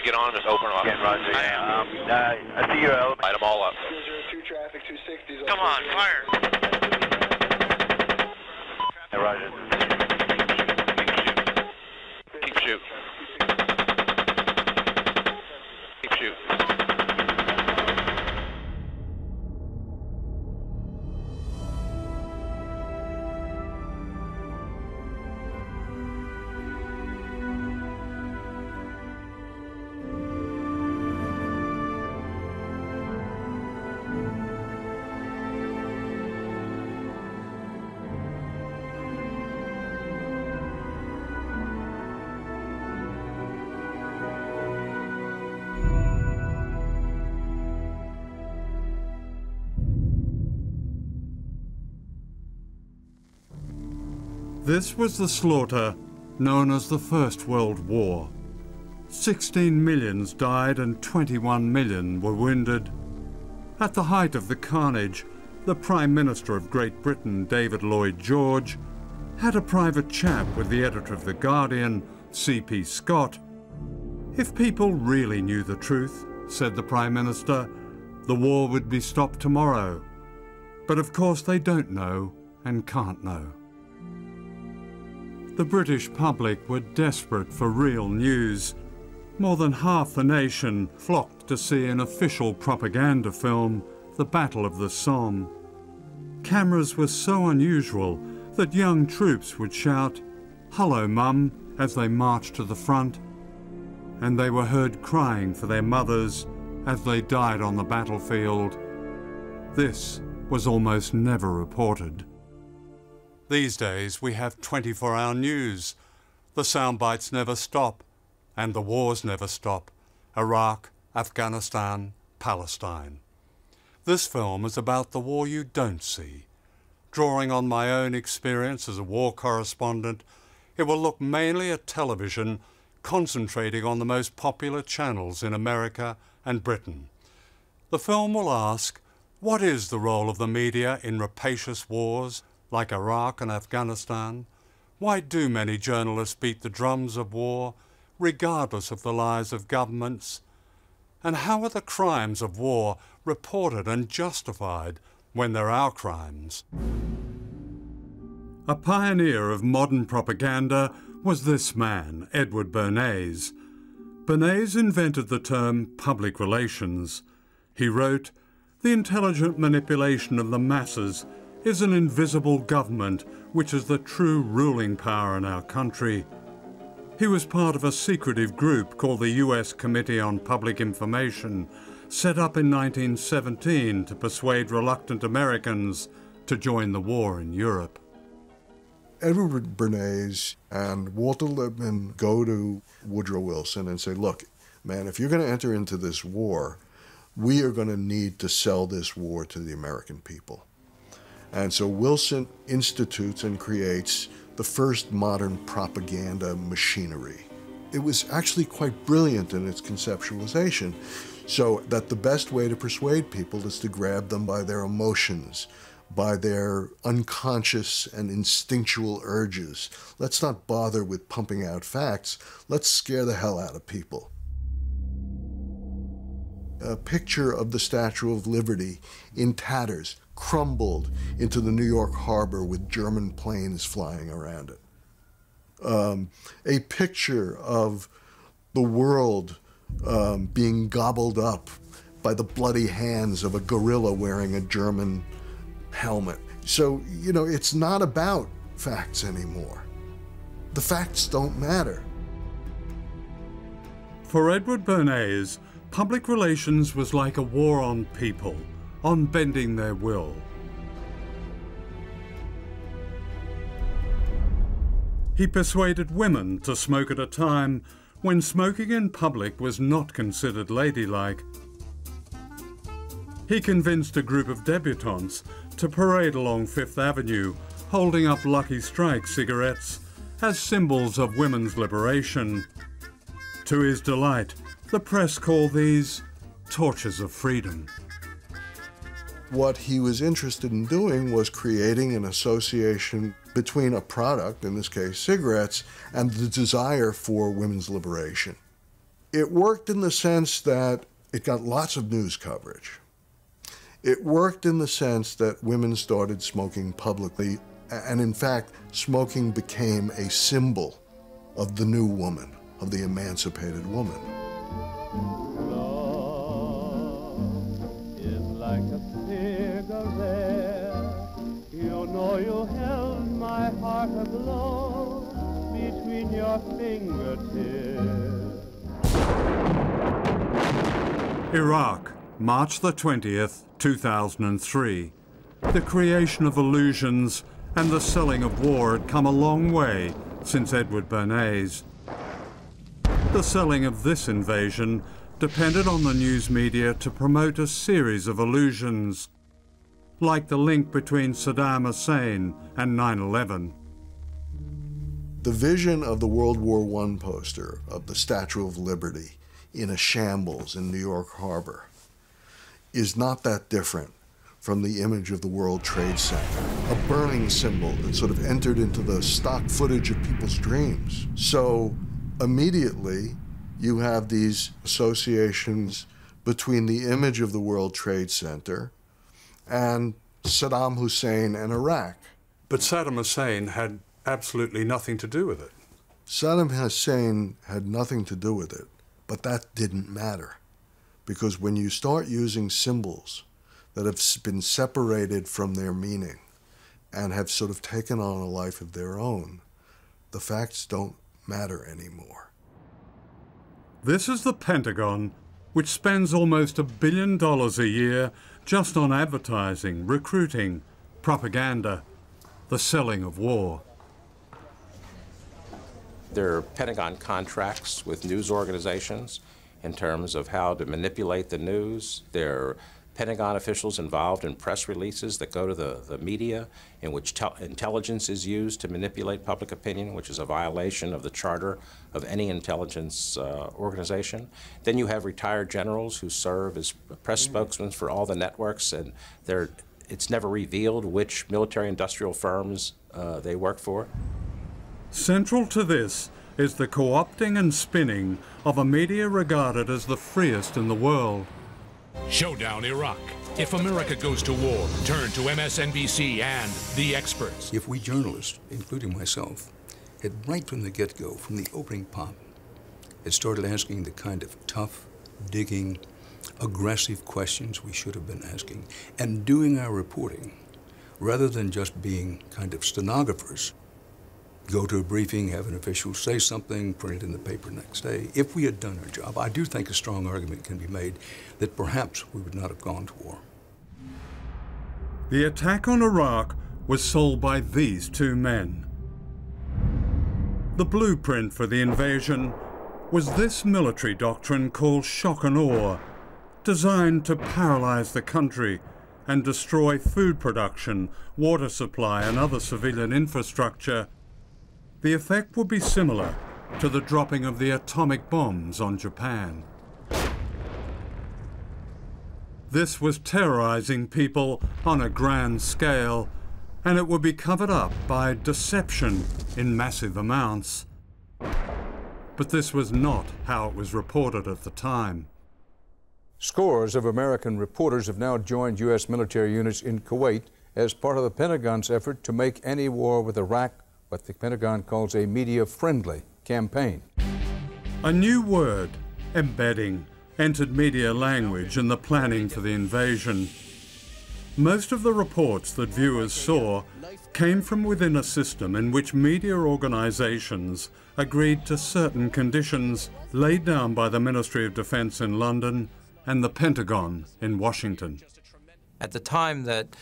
get on them, just open them up. Yeah, Roger. I see your element. Light them all up. 202 traffic, 260s. Come on, fire. Yeah, Roger. Keep shooting. Keep shooting. This was the slaughter known as the First World War. 16 millions died and 21 million were wounded. At the height of the carnage, the Prime Minister of Great Britain, David Lloyd George, had a private chat with the editor of The Guardian, C.P. Scott. If people really knew the truth, said the Prime Minister, the war would be stopped tomorrow. But of course they don't know and can't know. The British public were desperate for real news. More than half the nation flocked to see an official propaganda film, The Battle of the Somme. Cameras were so unusual that young troops would shout, "Hello, Mum," as they marched to the front, and they were heard crying for their mothers as they died on the battlefield. This was almost never reported. These days we have 24-hour news. The sound bites never stop, and the wars never stop. Iraq, Afghanistan, Palestine. This film is about the war you don't see. Drawing on my own experience as a war correspondent, it will look mainly at television, concentrating on the most popular channels in America and Britain. The film will ask, what is the role of the media in rapacious wars like Iraq and Afghanistan? Why do many journalists beat the drums of war, regardless of the lies of governments? And how are the crimes of war reported and justified when they're our crimes? A pioneer of modern propaganda was this man, Edward Bernays. Bernays invented the term public relations. He wrote, "The intelligent manipulation of the masses is an invisible government which is the true ruling power in our country." He was part of a secretive group called the U.S. Committee on Public Information, set up in 1917 to persuade reluctant Americans to join the war in Europe. Edward Bernays and Walter Lippmann go to Woodrow Wilson and say, look, man, if you're going to enter into this war, we are going to need to sell this war to the American people. And so Wilson institutes and creates the first modern propaganda machinery. It was actually quite brilliant in its conceptualization, so that the best way to persuade people is to grab them by their emotions, by their unconscious and instinctual urges. Let's not bother with pumping out facts. Let's scare the hell out of people. A picture of the Statue of Liberty in tatters, crumbled into the New York harbor with German planes flying around it. A picture of the world being gobbled up by the bloody hands of a gorilla wearing a German helmet. So, you know, it's not about facts anymore. The facts don't matter. For Edward Bernays, public relations was like a war on people, on bending their will. He persuaded women to smoke at a time when smoking in public was not considered ladylike. He convinced a group of debutantes to parade along Fifth Avenue, holding up Lucky Strike cigarettes as symbols of women's liberation. To his delight, the press called these torches of freedom. What he was interested in doing was creating an association between a product, in this case cigarettes, and the desire for women's liberation. It worked in the sense that it got lots of news coverage. It worked in the sense that women started smoking publicly, and in fact, smoking became a symbol of the new woman, of the emancipated woman. Love is like a cigarette. You know you held my heart aglow between your fingertips. Iraq, March the 20th, 2003. The creation of illusions and the selling of war had come a long way since Edward Bernays. The selling of this invasion depended on the news media to promote a series of illusions, like the link between Saddam Hussein and 9/11. The vision of the World War I poster of the Statue of Liberty in a shambles in New York Harbor is not that different from the image of the World Trade Center, a burning symbol that sort of entered into the stock footage of people's dreams. So immediately you have these associations between the image of the World Trade Center and Saddam Hussein and Iraq. But Saddam Hussein had absolutely nothing to do with it. Saddam Hussein had nothing to do with it, but that didn't matter. Because when you start using symbols that have been separated from their meaning and have sort of taken on a life of their own, the facts don't matter anymore. This is the Pentagon, which spends almost $1 billion a year just on advertising, recruiting, propaganda, the selling of war. There are Pentagon contracts with news organizations in terms of how to manipulate the news. There are Pentagon officials involved in press releases that go to the media in which intelligence is used to manipulate public opinion, which is a violation of the charter of any intelligence organization. Then you have retired generals who serve as press spokesmen for all the networks, and it's never revealed which military-industrial firms they work for. Central to this is the co-opting and spinning of a media regarded as the freest in the world. Showdown Iraq. If America goes to war, turn to MSNBC and the experts. If we journalists, including myself, had right from the get-go, from the opening pop, had started asking the kind of tough, digging, aggressive questions we should have been asking, and doing our reporting, rather than just being kind of stenographers, go to a briefing, have an official say something, print it in the paper next day. If we had done our job, I do think a strong argument can be made that perhaps we would not have gone to war. The attack on Iraq was sold by these two men. The blueprint for the invasion was this military doctrine called shock and awe, designed to paralyze the country and destroy food production, water supply, and other civilian infrastructure. The effect would be similar to the dropping of the atomic bombs on Japan. This was terrorizing people on a grand scale, and it would be covered up by deception in massive amounts. But this was not how it was reported at the time. Scores of American reporters have now joined U.S. military units in Kuwait as part of the Pentagon's effort to make any war with Iraq what the Pentagon calls a media-friendly campaign. A new word, embedding, entered media language in the planning for the invasion. Most of the reports that viewers saw came from within a system in which media organizations agreed to certain conditions laid down by the Ministry of Defense in London and the Pentagon in Washington. At the time that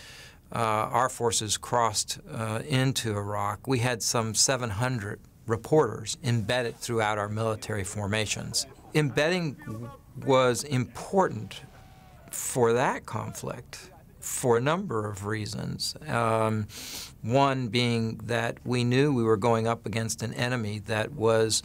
our forces crossed into Iraq, we had some 700 reporters embedded throughout our military formations. Embedding was important for that conflict for a number of reasons. One being that we knew we were going up against an enemy that was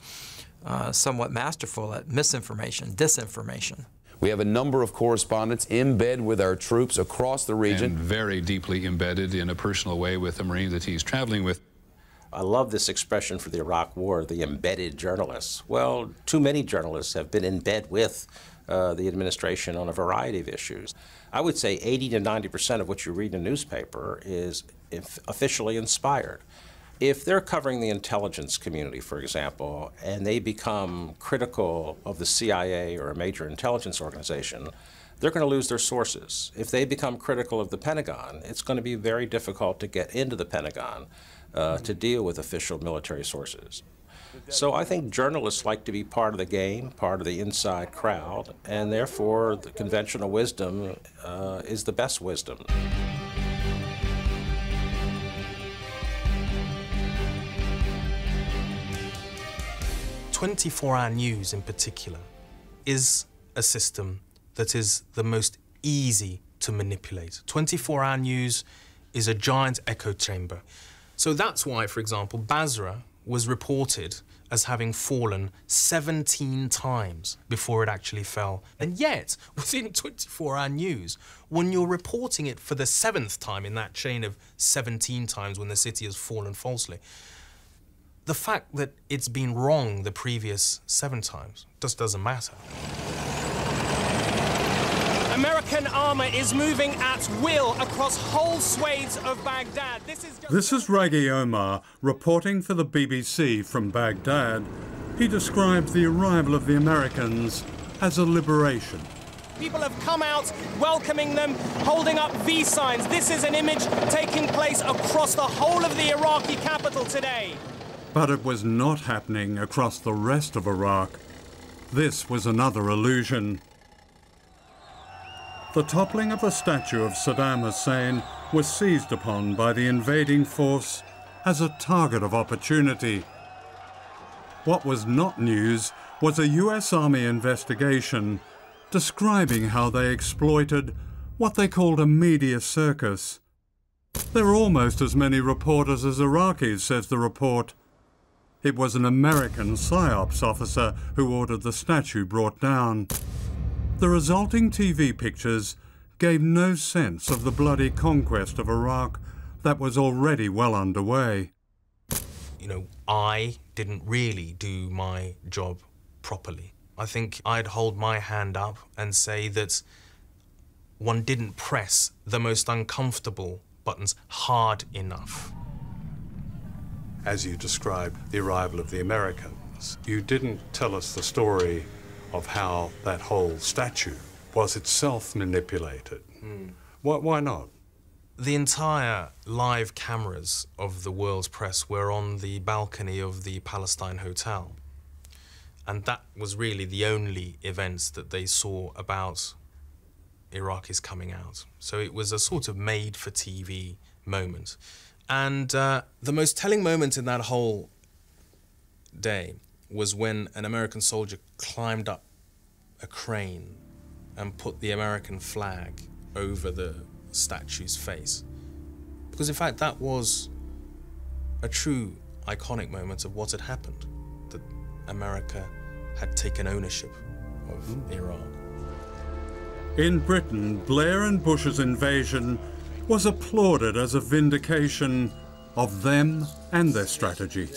somewhat masterful at misinformation, disinformation. We have a number of correspondents in bed with our troops across the region. And very deeply embedded in a personal way with the Marines that he's traveling with. I love this expression for the Iraq War, the embedded journalists. Well, too many journalists have been in bed with the administration on a variety of issues. I would say 80 to 90% of what you read in a newspaper is officially inspired. If they're covering the intelligence community, for example, and they become critical of the CIA or a major intelligence organization, they're going to lose their sources. If they become critical of the Pentagon, it's going to be very difficult to get into the Pentagon to deal with official military sources. So I think journalists like to be part of the game, part of the inside crowd, and therefore the conventional wisdom is the best wisdom. "24-hour news in particular is a system that is the most easy to manipulate. 24-hour news is a giant echo chamber. So that's why, for example, Basra was reported as having fallen 17 times before it actually fell. And yet, within 24-hour news, when you're reporting it for the 7th time in that chain of 17 times when the city has fallen falsely, the fact that it's been wrong the previous 7 times just doesn't matter. American armor is moving at will across whole swathes of Baghdad. This is Raghi Omar reporting for the BBC from Baghdad. He described the arrival of the Americans as a liberation. People have come out welcoming them, holding up V signs. This is an image taking place across the whole of the Iraqi capital today. But it was not happening across the rest of Iraq. This was another illusion. The toppling of the statue of Saddam Hussein was seized upon by the invading force as a target of opportunity. What was not news was a US Army investigation describing how they exploited what they called a media circus. There were almost as many reporters as Iraqis, says the report. It was an American PSYOPs officer who ordered the statue brought down. The resulting TV pictures gave no sense of the bloody conquest of Iraq that was already well underway. You know, I didn't really do my job properly. I think I'd hold my hand up and say that one didn't press the most uncomfortable buttons hard enough. As you described the arrival of the Americans, you didn't tell us the story of how that whole statue was itself manipulated. Why not? The entire live cameras of the world's press were on the balcony of the Palestine Hotel. And that was really the only events that they saw about Iraqis coming out. So it was a sort of made-for-TV moment. And the most telling moment in that whole day was when an American soldier climbed up a crane and put the American flag over the statue's face. Because in fact that was a true iconic moment of what had happened, that America had taken ownership of Iraq. In Britain, Blair and Bush's invasion was applauded as a vindication of them and their strategy.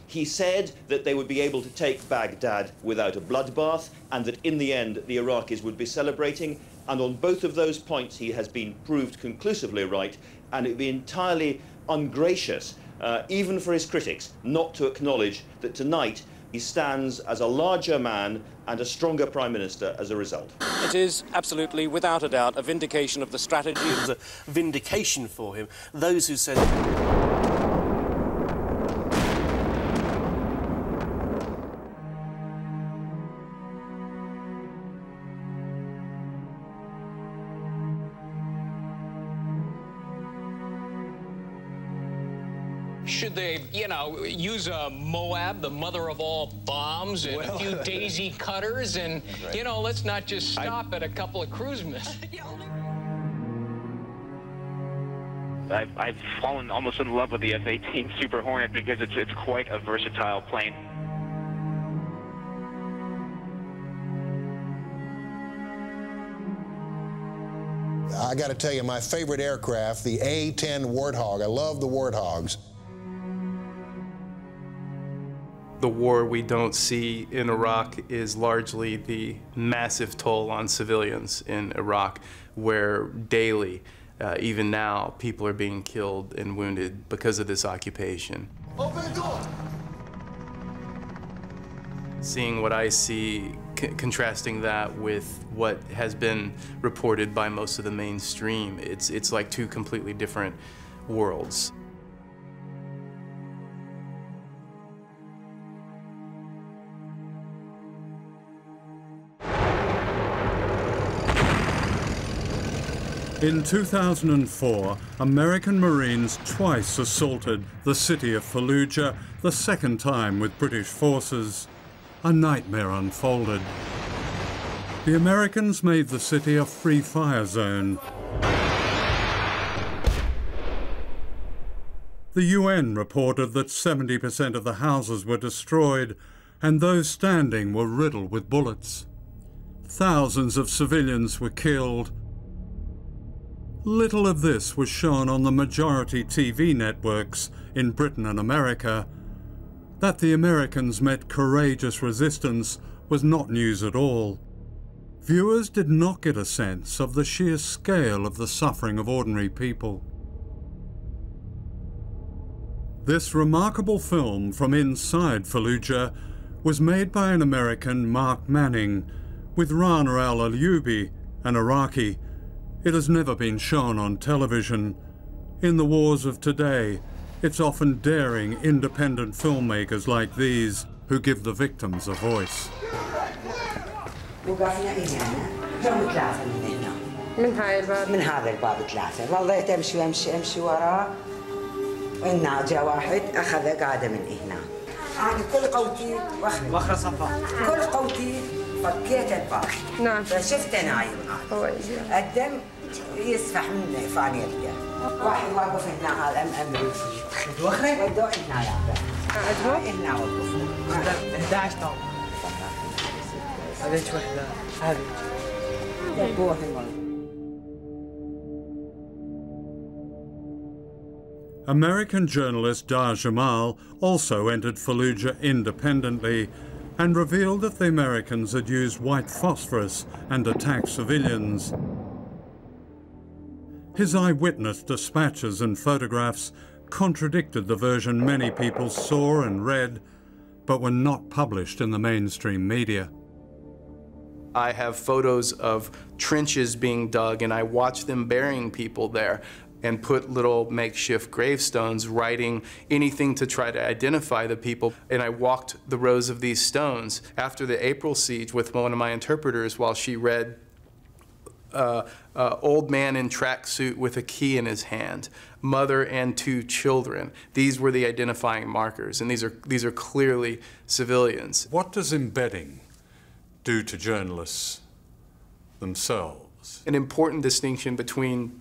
He said that they would be able to take Baghdad without a bloodbath and that in the end the Iraqis would be celebrating, and on both of those points he has been proved conclusively right, and it would be entirely ungracious, even for his critics, not to acknowledge that tonight he stands as a larger man and a stronger Prime Minister as a result. It is absolutely, without a doubt, a vindication of the strategy. It was a vindication for him. Those who said... Should they, you know, use a Moab, the mother of all bombs, and a few daisy cutters, and, you know, let's not just stop at a couple of cruise missiles. I've fallen almost in love with the F-18 Super Hornet because it's quite a versatile plane. I got to tell you, my favorite aircraft, the A-10 Warthog. I love the Warthogs. The war we don't see in Iraq is largely the massive toll on civilians in Iraq, where daily, even now, people are being killed and wounded because of this occupation. Open the door! Seeing what I see, contrasting that with what has been reported by most of the mainstream, it's like two completely different worlds. In 2004, American Marines twice assaulted the city of Fallujah, the second time with British forces. A nightmare unfolded. The Americans made the city a free fire zone. The UN reported that 70% of the houses were destroyed and those standing were riddled with bullets. Thousands of civilians were killed. Little of this was shown on the majority TV networks in Britain and America. That the Americans met courageous resistance was not news at all. Viewers did not get a sense of the sheer scale of the suffering of ordinary people. This remarkable film from inside Fallujah was made by an American, Mark Manning, with Rana al-Ayyubi, an Iraqi. It has never been shown on television. In the wars of today, it's often daring, independent filmmakers like these who give the victims a voice. وقفنا هنا جو ثلاثة من هنا من هاي الباب من هذا الباب ثلاثة والله تمشي امشي وراه وإن جاء واحد أخذ قاعدة من هنا أنا كل قوتي وخر صفا كل قوتي فكيت الباب نعم فشفته نايم الدم يسفح من فانيلته واحد واقف هنا هذا أمريكي وخره ودوه هنا يا هنا وقفنا 11 طاوله هذيك وحده هذيك American journalist Dar Jamal also entered Fallujah independently and revealed that the Americans had used white phosphorus and attacked civilians. His eyewitness dispatches and photographs contradicted the version many people saw and read, but were not published in the mainstream media. I have photos of trenches being dug, and I watched them burying people there and put little makeshift gravestones, writing anything to try to identify the people. And I walked the rows of these stones after the April siege with one of my interpreters while she read old man in tracksuit with a key in his hand, mother and 2 children. These were the identifying markers, and these are clearly civilians. What does embedding do to journalists themselves? An important distinction between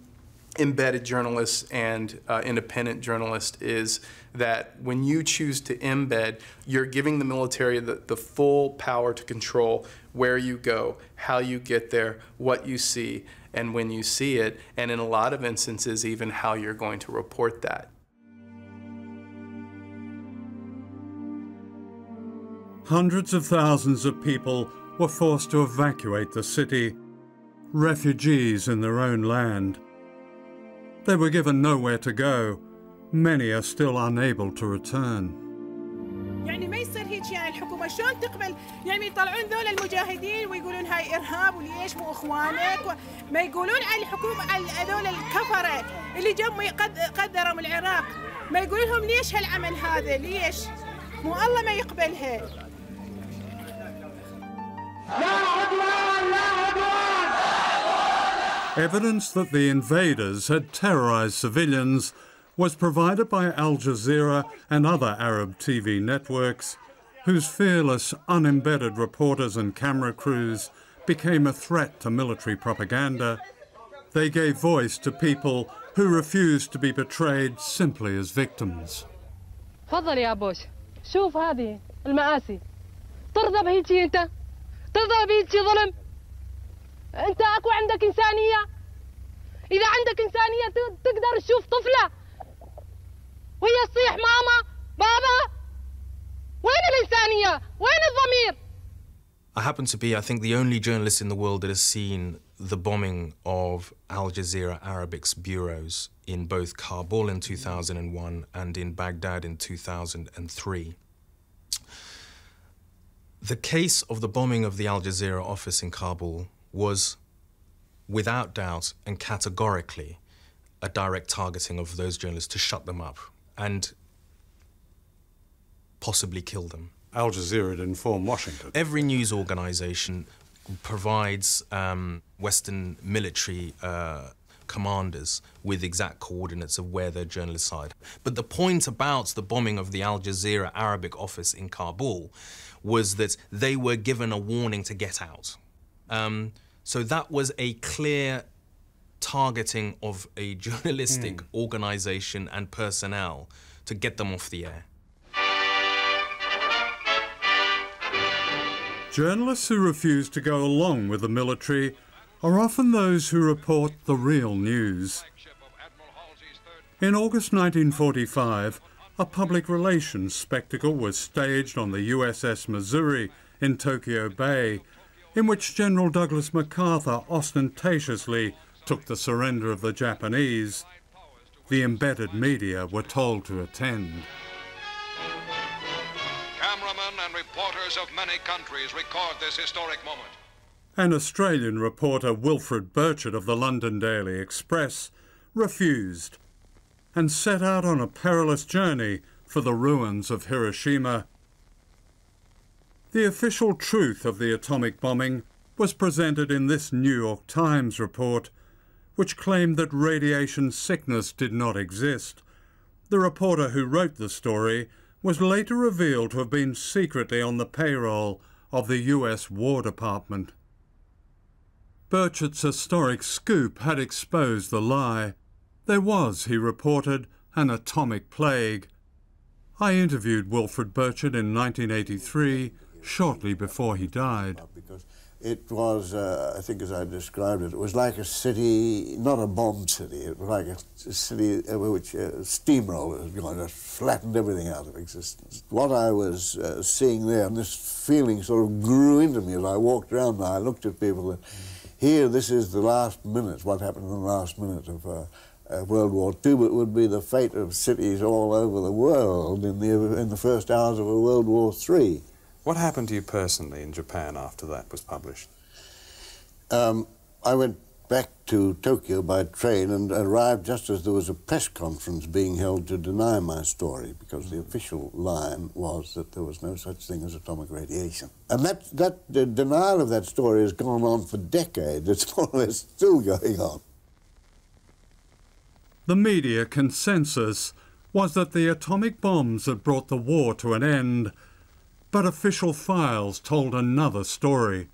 embedded journalists and independent journalists is that when you choose to embed, you're giving the military the full power to control where you go, how you get there, what you see, and when you see it, and in a lot of instances, even how you're going to report that. Hundreds of thousands of people were forced to evacuate the city, refugees in their own land. They were given nowhere to go. Many are still unable to return. يعني ما يصير هيك يعني الحكومة شلون تقبل يعني يطلعون ذول المجاهدين ويقولون هاي إرهاب وليش مو إخوانك ما يقولون على الحكومة على هذول الكفرة اللي جم قدروا من العراق ما يقولون لهم ليش هالعمل هذا ليش مو الله ما يقبلها. لا عدوان لا عدوان. Evidence that the invaders had terrorized civilians was provided by Al Jazeera and other Arab TV networks, whose fearless, unembedded reporters and camera crews became a threat to military propaganda. They gave voice to people who refused to be portrayed simply as victims. تفضل يا بوش شوف هذه المآسي ترضى بهيجي انت ترضى بهيجي ظلم انت اكو عندك انسانيه اذا عندك انسانيه تقدر تشوف طفله وهي تصيح ماما بابا وين الانسانيه أنت وين الضمير؟ I happen to be, I think, the only journalist in the world that has seen the bombing of Al Jazeera Arabic's bureaus in both Kabul in 2001 and in Baghdad in 2003. The case of the bombing of the Al Jazeera office in Kabul was, without doubt and categorically, a direct targeting of those journalists to shut them up and possibly kill them. Al Jazeera had informed Washington. Every news organization provides Western military commanders with exact coordinates of where their journalists hide. But the point about the bombing of the Al Jazeera Arabic office in Kabul was that they were given a warning to get out. So that was a clear targeting of a journalistic organization and personnel to get them off the air. Journalists who refuse to go along with the military are often those who report the real news. In August 1945, a public relations spectacle was staged on the USS Missouri in Tokyo Bay, in which General Douglas MacArthur ostentatiously took the surrender of the Japanese. The embedded media were told to attend. Cameramen and reporters of many countries record this historic moment. An Australian reporter, Wilfred Burchett of the London Daily Express, refused and set out on a perilous journey for the ruins of Hiroshima. The official truth of the atomic bombing was presented in this New York Times report, which claimed that radiation sickness did not exist. The reporter who wrote the story was later revealed to have been secretly on the payroll of the US War Department. Burchett's historic scoop had exposed the lie. There was, he reported, an atomic plague. I interviewed Wilfred Burchett in 1983, shortly before he died. It was, I think as I described it, it was like a city, not a bombed city, it was like a city which steamroller was going, just flattened everything out of existence. What I was seeing there, and this feeling sort of grew into me as I walked around and I looked at people, that here, this is the last minute, what happened in the last minute of World War II, but it would be the fate of cities all over the world in the first hours of a World War III. What happened to you personally in Japan after that was published? I went back to Tokyo by train and arrived just as there was a press conference being held to deny my story, because the official line was that there was no such thing as atomic radiation. And the denial of that story has gone on for decades. It's more or less still going on. The media consensus was that the atomic bombs had brought the war to an end, but official files told another story.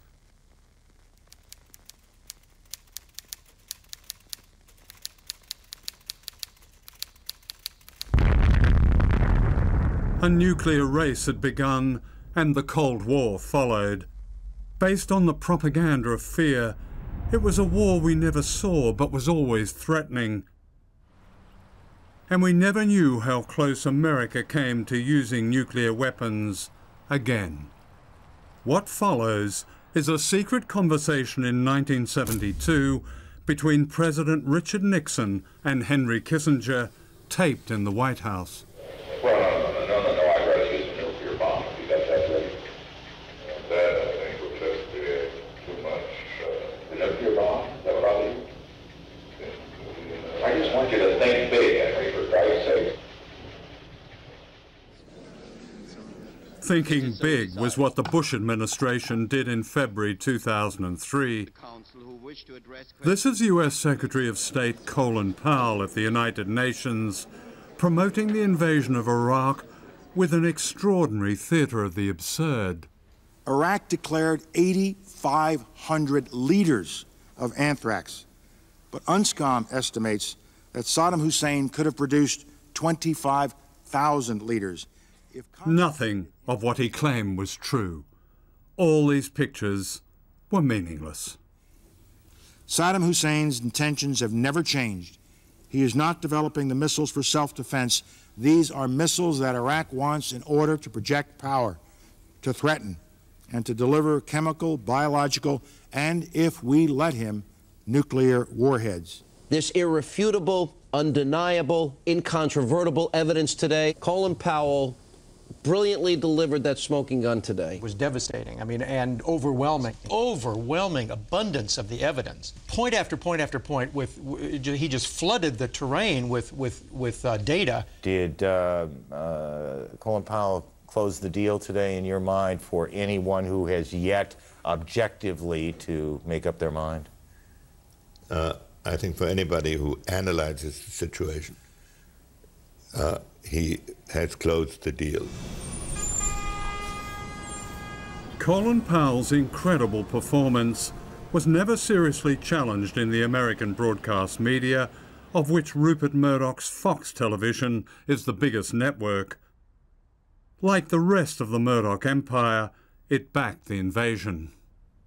A nuclear race had begun, and the Cold War followed. Based on the propaganda of fear, it was a war we never saw but was always threatening. And we never knew how close America came to using nuclear weapons again. What follows is a secret conversation in 1972 between President Richard Nixon and Henry Kissinger, taped in the White House. Well, no, I'd rather use a nuclear bomb if you got that ready. That, I think, would just be too much. The nuclear bomb? Is that what I'll do? I just want you to think big, Henry, for Christ's sake. Thinking big was what the Bush administration did in February 2003. This is U.S. Secretary of State Colin Powell at the United Nations promoting the invasion of Iraq with an extraordinary theater of the absurd. Iraq declared 8,500 liters of anthrax, but UNSCOM estimates that Saddam Hussein could have produced 25,000 liters. Nothing of what he claimed was true. All these pictures were meaningless. Saddam Hussein's intentions have never changed. He is not developing the missiles for self-defense. These are missiles that Iraq wants in order to project power. to threaten and to deliver chemical, biological, and, if we let him, nuclear warheads. This irrefutable, undeniable, incontrovertible evidence today, Colin Powell brilliantly delivered that smoking gun today. It was devastating. I mean, and overwhelming abundance of the evidence. Point after point after point, he just flooded the terrain with data. Did Colin Powell close the deal today in your mind for anyone who has yet objectively to make up their mind? I think for anybody who analyzes the situation, he has closed the deal. Colin Powell's incredible performance was never seriously challenged in the American broadcast media, of which Rupert Murdoch's Fox Television is the biggest network. Like the rest of the Murdoch empire, it backed the invasion.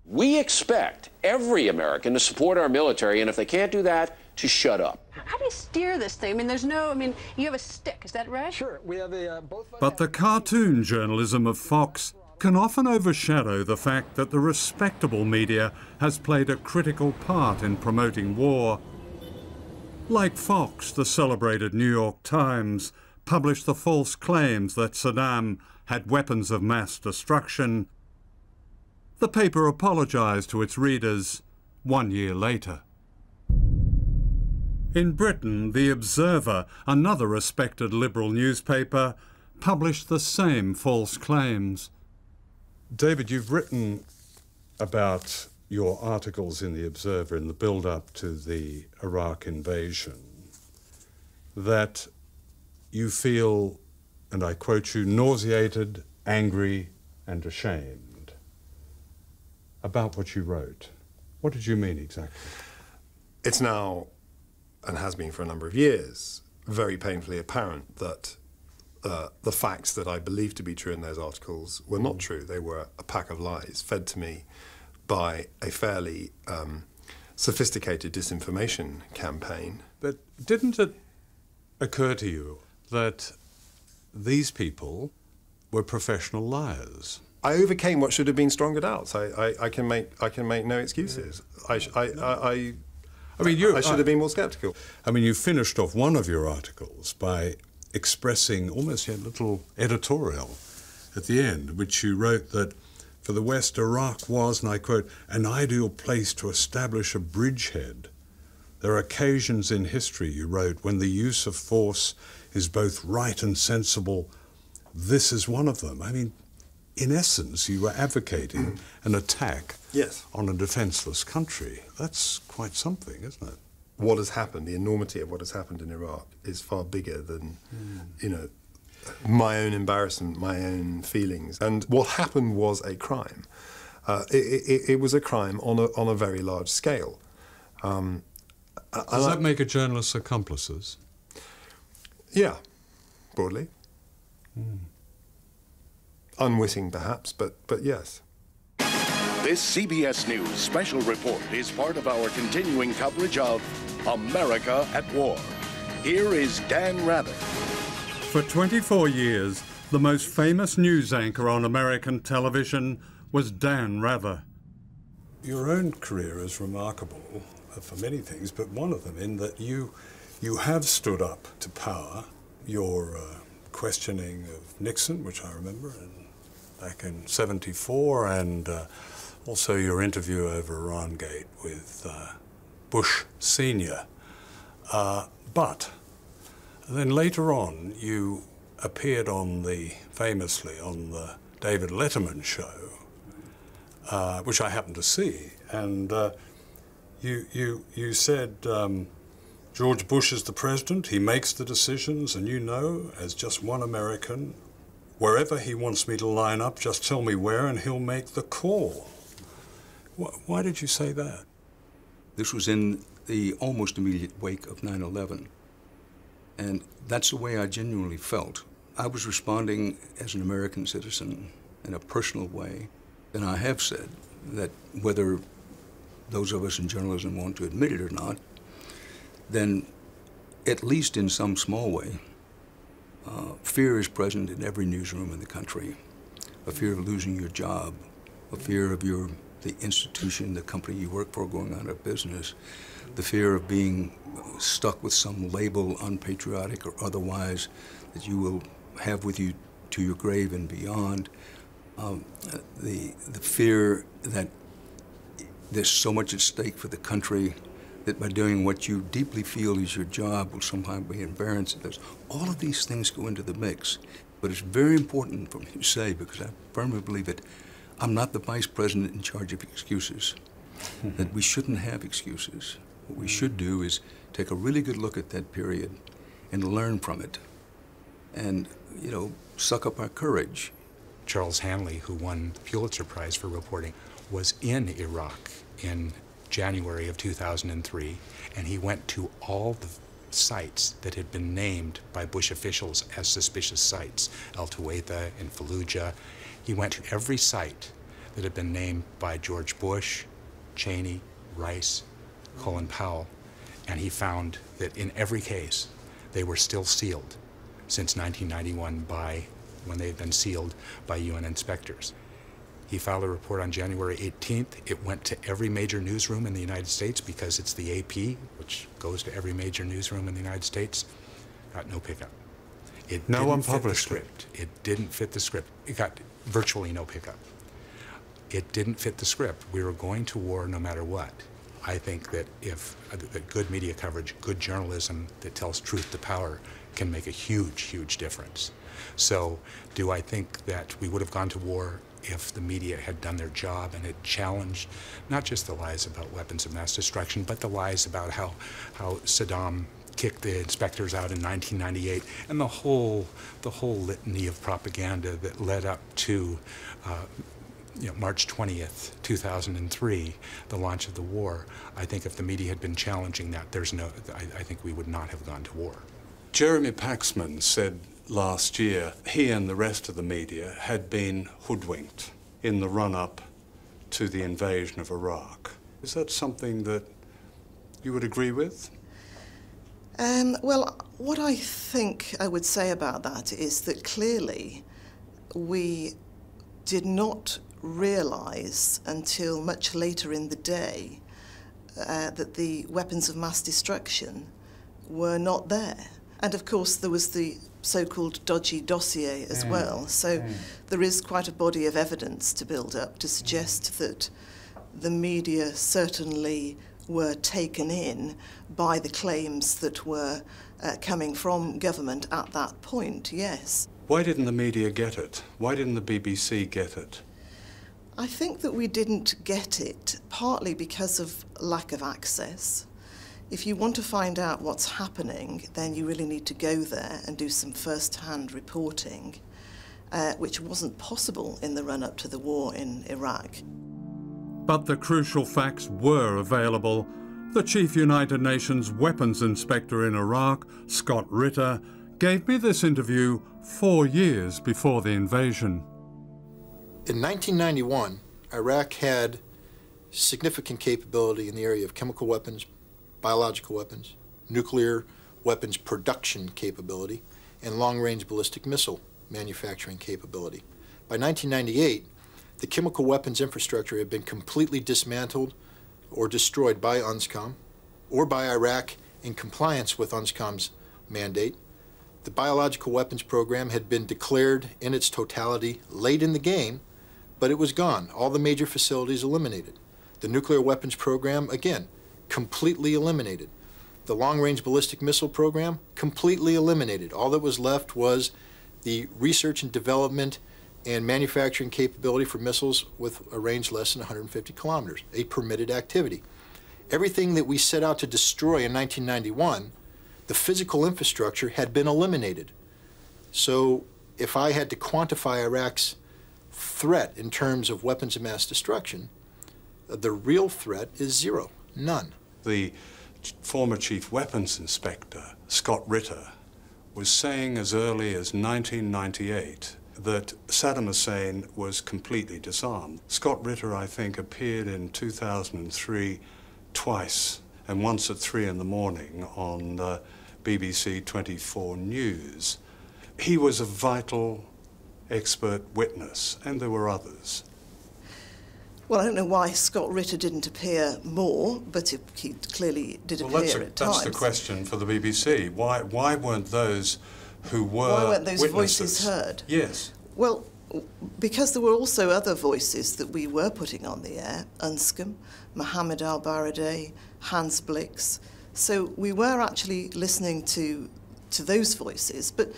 We expect every American to support our military, and if they can't do that, to shut up. How do you steer this thing? I mean, you have a stick, is that right? Sure, we have But the cartoon journalism of Fox can often overshadow the fact that the respectable media has played a critical part in promoting war. Like Fox, the celebrated New York Times published the false claims that Saddam had weapons of mass destruction. The paper apologized to its readers 1 year later. In Britain, The Observer, another respected liberal newspaper, published the same false claims. David, you've written about your articles in The Observer in the build-up to the Iraq invasion, that you feel, and I quote you, nauseated, angry, and ashamed about what you wrote. What did you mean exactly? It's now, and has been for a number of years, very painfully apparent that the facts that I believed to be true in those articles were not true. They were a pack of lies fed to me by a fairly sophisticated disinformation campaign. But didn't it occur to you that these people were professional liars? I overcame what should have been stronger doubts. I can make no excuses. I should have been more sceptical. I mean, you finished off one of your articles by expressing almost a little editorial at the end, which you wrote that for the West, Iraq was, and I quote, an ideal place to establish a bridgehead. There are occasions in history, you wrote, when the use of force is both right and sensible. This is one of them. I mean, in essence, you were advocating an attack on a defenseless country. That's quite something, isn't it? What has happened, the enormity of what has happened in Iraq is far bigger than, my own embarrassment, my own feelings. And what happened was a crime. It was a crime on a very large scale. Does that make a journalist accomplices? Yeah, broadly. Unwitting, perhaps, but yes. This CBS News special report is part of our continuing coverage of America at War. Here is Dan Rather. For 24 years, the most famous news anchor on American television was Dan Rather. Your own career is remarkable for many things, but one of them in that you have stood up to power. Your questioning of Nixon, which I remember back in '74, and also your interview over Irangate with Bush Sr. But then later on, you appeared famously on the David Letterman show, which I happened to see, and you said George Bush is the president, he makes the decisions, and you know, as just one American, wherever he wants me to line up, just tell me where and he'll make the call. Why did you say that? This was in the almost immediate wake of 9/11. And that's the way I genuinely felt. I was responding as an American citizen in a personal way. And I have said that whether those of us in journalism want to admit it or not, then at least in some small way, fear is present in every newsroom in the country a fear of losing your job, a fear of the institution, the company you work for going out of business, the fear of being stuck with some label, unpatriotic or otherwise, that you will have with you to your grave and beyond. The fear that there's so much at stake for the country that by doing what you deeply feel is your job will somehow be embarrassed. All of these things go into the mix. But it's very important for me to say, because I firmly believe it, I'm not the vice president in charge of excuses, that we shouldn't have excuses. What we should do is take a really good look at that period and learn from it and, you know, suck up our courage. Charles Hanley, who won the Pulitzer Prize for reporting, was in Iraq in January of 2003, and he went to all the sites that had been named by Bush officials as suspicious sites, El Tuwaitha and Fallujah. He went to every site that had been named by George Bush, Cheney, Rice, Colin Powell, and he found that in every case they were still sealed since 1991 when they had been sealed by UN inspectors. He filed a report on January 18th. It went to every major newsroom in the United States because it's the AP, which goes to every major newsroom in the United States. Got no pickup. No one published it. It didn't fit the script. It got virtually no pickup. It didn't fit the script. We were going to war no matter what. I think that if good media coverage, good journalism that tells truth to power can make a huge, huge difference. So do I think that we would have gone to war if the media had done their job and had challenged not just the lies about weapons of mass destruction, but the lies about how Saddam kicked the inspectors out in 1998 and the whole litany of propaganda that led up to March 20th, 2003, the launch of the war. I think if the media had been challenging that, I think we would not have gone to war. Jeremy Paxman said last year he and the rest of the media had been hoodwinked in the run-up to the invasion of Iraq. Is that something that you would agree with? Well, what I think I would say about that is that clearly we did not realize until much later in the day that the weapons of mass destruction were not there. And of course there was the so-called dodgy dossier as well. So there is quite a body of evidence to build up to suggest that the media certainly were taken in by the claims that were coming from government at that point, yes. Why didn't the media get it? Why didn't the BBC get it? I think that we didn't get it partly because of lack of access. If you want to find out what's happening, then you really need to go there and do some first-hand reporting, which wasn't possible in the run-up to the war in Iraq. But the crucial facts were available. The Chief United Nations Weapons Inspector in Iraq, Scott Ritter, gave me this interview 4 years before the invasion. In 1991, Iraq had significant capability in the area of chemical weapons, biological weapons, nuclear weapons production capability, and long-range ballistic missile manufacturing capability. By 1998, the chemical weapons infrastructure had been completely dismantled or destroyed by UNSCOM or by Iraq in compliance with UNSCOM's mandate. The biological weapons program had been declared in its totality late in the game, but it was gone. All the major facilities eliminated. The nuclear weapons program, again, completely eliminated. The long-range ballistic missile program, completely eliminated. All that was left was the research and development and manufacturing capability for missiles with a range less than 150 kilometers, a permitted activity. Everything that we set out to destroy in 1991, the physical infrastructure had been eliminated. So if I had to quantify Iraq's threat in terms of weapons of mass destruction, the real threat is zero, none. The former Chief Weapons Inspector, Scott Ritter, was saying as early as 1998 that Saddam Hussein was completely disarmed. Scott Ritter, I think, appeared in 2003 twice, and once at 3 in the morning on BBC 24 News. He was a vital expert witness, and there were others. Well, I don't know why Scott Ritter didn't appear more, but he clearly did appear at times. That's the question for the BBC. Why weren't those who were Why weren't those witnesses voices heard? Yes. Well, because there were also other voices that we were putting on the air, Unscombe, Mohammed Al-Baradei, Hans Blix. So we were actually listening to those voices. But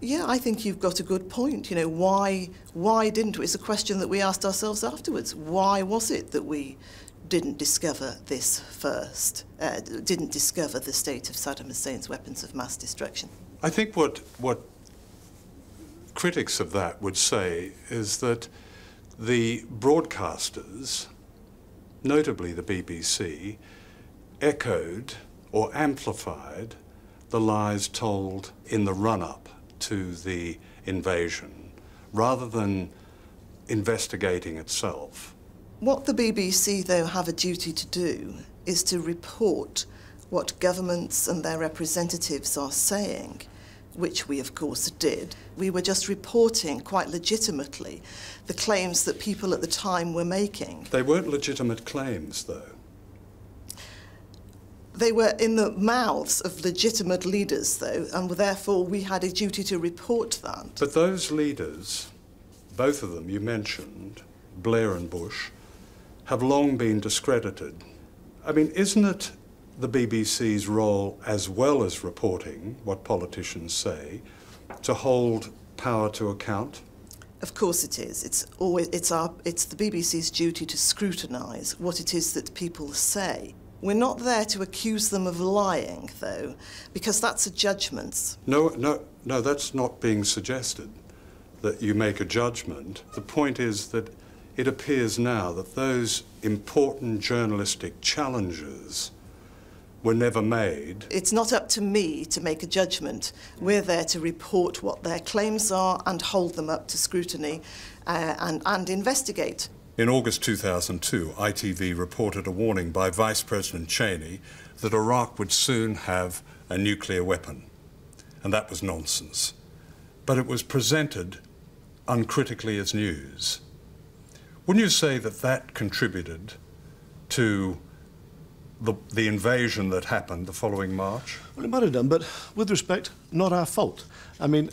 yeah, I think you've got a good point. You know, why didn't we? It's a question that we asked ourselves afterwards. Why was it that we didn't discover this first, didn't discover the state of Saddam Hussein's weapons of mass destruction? I think what critics of that would say is that the broadcasters, notably the BBC, echoed or amplified the lies told in the run-up to the invasion, rather than investigating itself. What the BBC, though, have a duty to do is to report what governments and their representatives are saying, which we, of course, did. We were just reporting, quite legitimately, the claims that people at the time were making. They weren't legitimate claims, though. They were in the mouths of legitimate leaders, though, and therefore we had a duty to report that. But those leaders, both of them you mentioned, Blair and Bush, have long been discredited. I mean, isn't it the BBC's role, as well as reporting what politicians say, to hold power to account? Of course it is. It's the BBC's duty to scrutinise what it is that people say. We're not there to accuse them of lying, though, because that's a judgment. No, that's not being suggested, that you make a judgment. The point is that it appears now that those important journalistic challenges were never made. It's not up to me to make a judgment. We're there to report what their claims are and hold them up to scrutiny and investigate. In August 2002, ITV reported a warning by Vice President Cheney that Iraq would soon have a nuclear weapon. And that was nonsense. But it was presented uncritically as news. Wouldn't you say that that contributed to the invasion that happened the following March? Well, it might have done, but with respect, not our fault. I mean,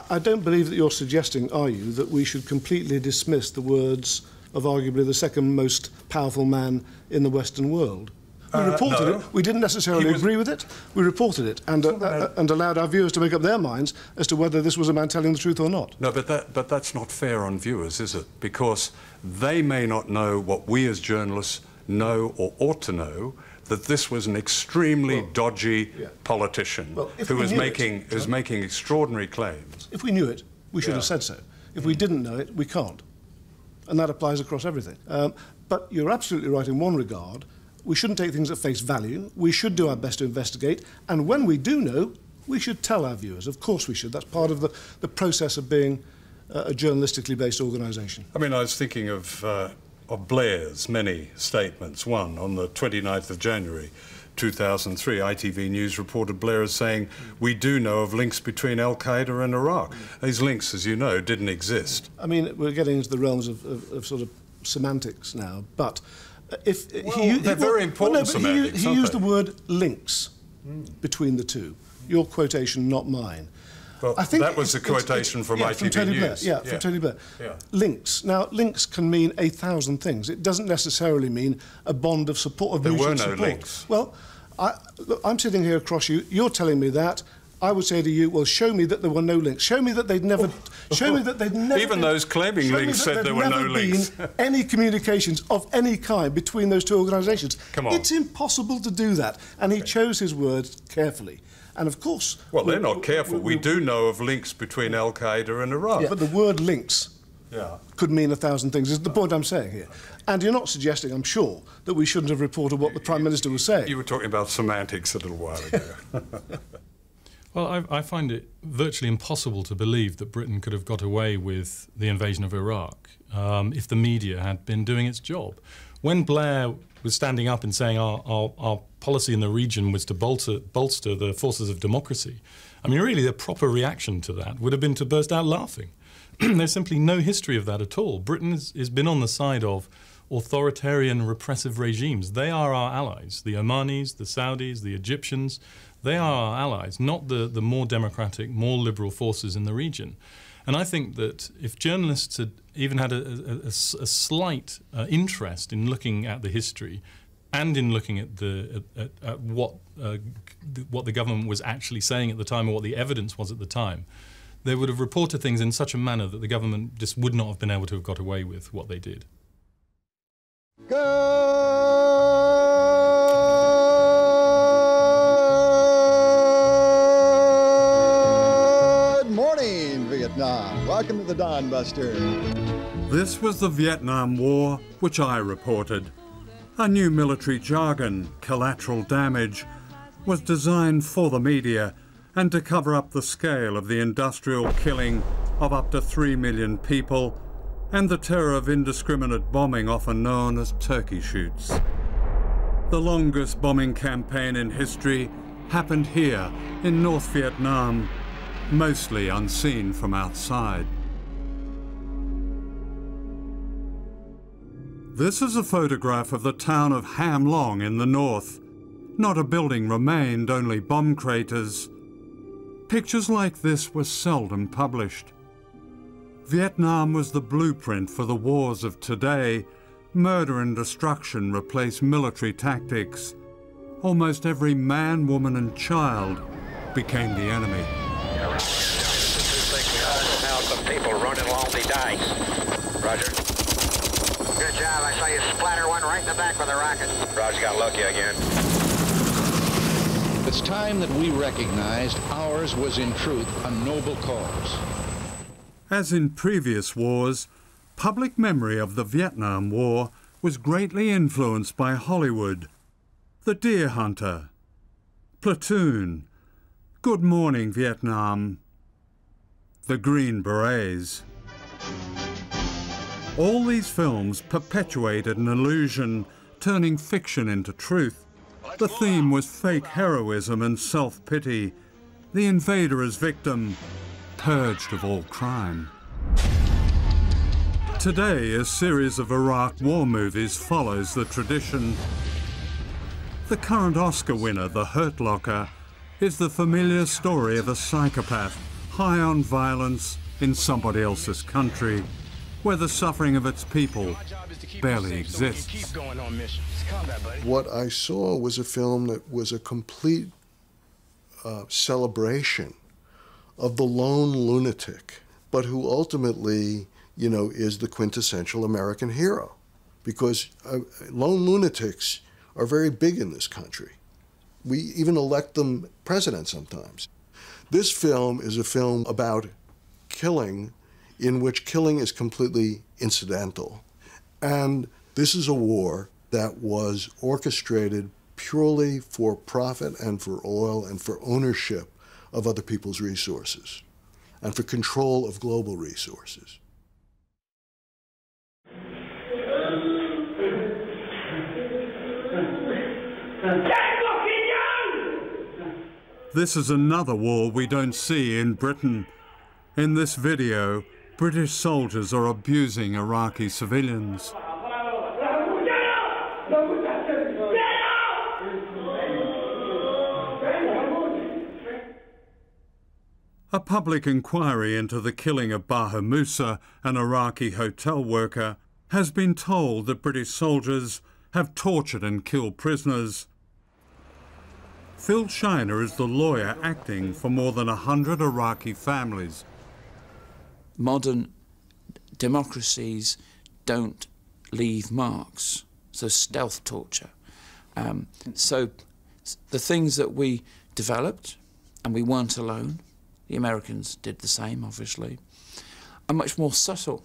I don't believe that you're suggesting, are you, that we should completely dismiss the words of arguably the second most powerful man in the Western world? We reported it. We didn't necessarily agree with it. We reported it and allowed our viewers to make up their minds as to whether this was a man telling the truth or not. No, but that's not fair on viewers, is it? Because they may not know what we as journalists know or ought to know, that this was an extremely dodgy politician who was making extraordinary claims. If we knew it, we should have said so. If we didn't know it, we can't. And that applies across everything. But you're absolutely right in one regard. We shouldn't take things at face value. We should do our best to investigate. And when we do know, we should tell our viewers. Of course we should. That's part of the process of being a journalistically based organisation. I mean, I was thinking of Blair's many statements. One, on the 29th of January 2003, ITV News reported Blair as saying, "We do know of links between Al-Qaeda and Iraq." These links, as you know, didn't exist. I mean, we're getting into the realms of sort of semantics now, but if they're very important semantics, he used the word links between the two. Your quotation, not mine. Well, I think that was a quotation from ITV from Tony News. Blair. From Tony Blair. Links. Now, links can mean 1,000 things. It doesn't necessarily mean a bond of support, of mutual support. There were no links. Well, look, I'm sitting here across you. You're telling me that. I would say to you, well, show me that there were no links. Show me that they'd never... Show me that they'd never... Even those claiming links said there were no links. Been any communications of any kind between those two organisations. Come on. It's impossible to do that. And he chose his words carefully. And of course... Well, they're not careful. We do know of links between Al-Qaeda and Iraq. Yeah, but the word links could mean 1,000 things, is the point I'm saying here. And you're not suggesting, I'm sure, that we shouldn't have reported what the Prime Minister was saying. You were talking about semantics a little while ago. Well, I find it virtually impossible to believe that Britain could have got away with the invasion of Iraq if the media had been doing its job. When Blair was standing up and saying our policy in the region was to bolster the forces of democracy, I mean, really, the proper reaction to that would have been to burst out laughing. There's simply no history of that at all. Britain has been on the side of authoritarian, repressive regimes. They are our allies. The Omanis, the Saudis, the Egyptians, they are our allies, not the more democratic, more liberal forces in the region. And I think that if journalists had even had a slight interest in looking at the history and in looking at what the government was actually saying at the time or what the evidence was at the time, they would have reported things in such a manner that the government just would not have been able to have got away with what they did. Good morning, Vietnam. Welcome to the Dawn Buster. This was the Vietnam War, which I reported. A new military jargon, collateral damage, was designed for the media and to cover up the scale of the industrial killing of up to 3 million people and the terror of indiscriminate bombing often known as turkey shoots. The longest bombing campaign in history happened here in North Vietnam, mostly unseen from outside. This is a photograph of the town of Ham Long in the north. Not a building remained, only bomb craters. Pictures like this were seldom published. Vietnam was the blueprint for the wars of today. Murder and destruction replaced military tactics. Almost every man, woman and child became the enemy. Now some people running along the dikes. Roger. Good job. I saw you splatter one right in the back with a rocket. Roger, got lucky again. It's time that we recognized ours was in truth a noble cause. As in previous wars, public memory of the Vietnam War was greatly influenced by Hollywood. The Deer Hunter, Platoon, Good Morning Vietnam, The Green Berets. All these films perpetuated an illusion, turning fiction into truth. The theme was fake heroism and self-pity, the invader as victim, purged of all crime. Today, a series of Iraq war movies follows the tradition. The current Oscar winner, The Hurt Locker, is the familiar story of a psychopath high on violence in somebody else's country, where the suffering of its people barely exists. What I saw was a film that was a complete celebration of the lone lunatic, but who ultimately, you know, is the quintessential American hero. Because lone lunatics are very big in this country. We even elect them president sometimes. This film is a film about killing, in which killing is completely incidental. And this is a war that was orchestrated purely for profit and for oil and for ownership of other people's resources and for control of global resources. This is another war we don't see in Britain. In this video, British soldiers are abusing Iraqi civilians. A public inquiry into the killing of Baha Musa, an Iraqi hotel worker, has been told that British soldiers have tortured and killed prisoners. Phil Shiner is the lawyer acting for more than 100 Iraqi families. Modern democracies don't leave marks, so stealth torture. So the things that we developed, and we weren't alone, the Americans did the same, obviously, are much more subtle.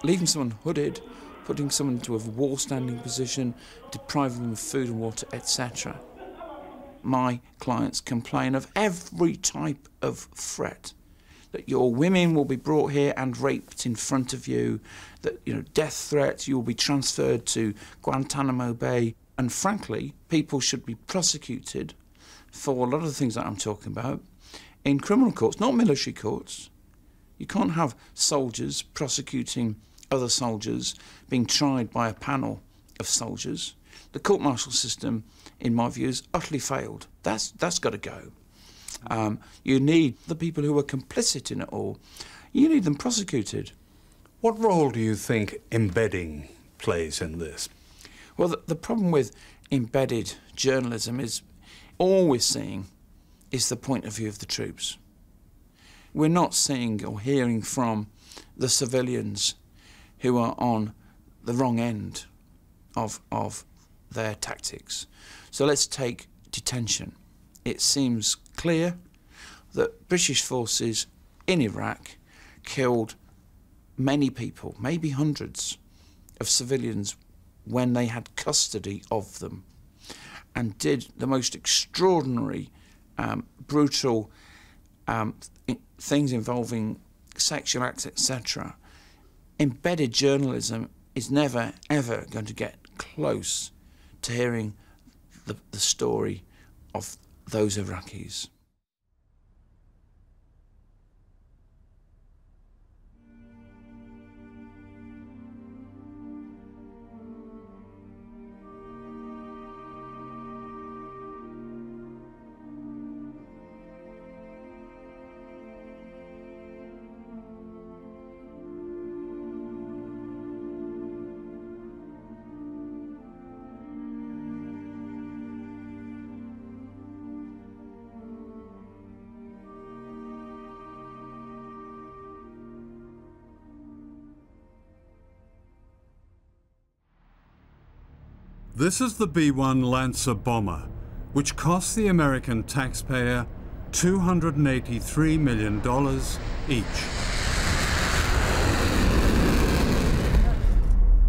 Leaving someone hooded, putting someone into a wall-standing position, depriving them of food and water, etc. My clients complain of every type of threat, that your women will be brought here and raped in front of you, that, you know, death threats, you will be transferred to Guantanamo Bay, and frankly, people should be prosecuted for a lot of the things that I'm talking about in criminal courts, not military courts, You can't have soldiers prosecuting other soldiers being tried by a panel of soldiers. The court-martial system, in my view, has utterly failed. That's got to go. You need the people who were complicit in it all. You need them prosecuted. What role do you think embedding plays in this? Well, the problem with embedded journalism is all we're seeing is the point of view of the troops. We're not seeing or hearing from the civilians who are on the wrong end of their tactics. So let's take detention. It seems clear that British forces in Iraq killed many people, maybe hundreds of civilians when they had custody of them, and did the most extraordinary, brutal things involving sexual acts, etc. Embedded journalism is never, ever going to get close to hearing the story of those Iraqis. This is the B-1 Lancer bomber, which cost the American taxpayer $283 million each.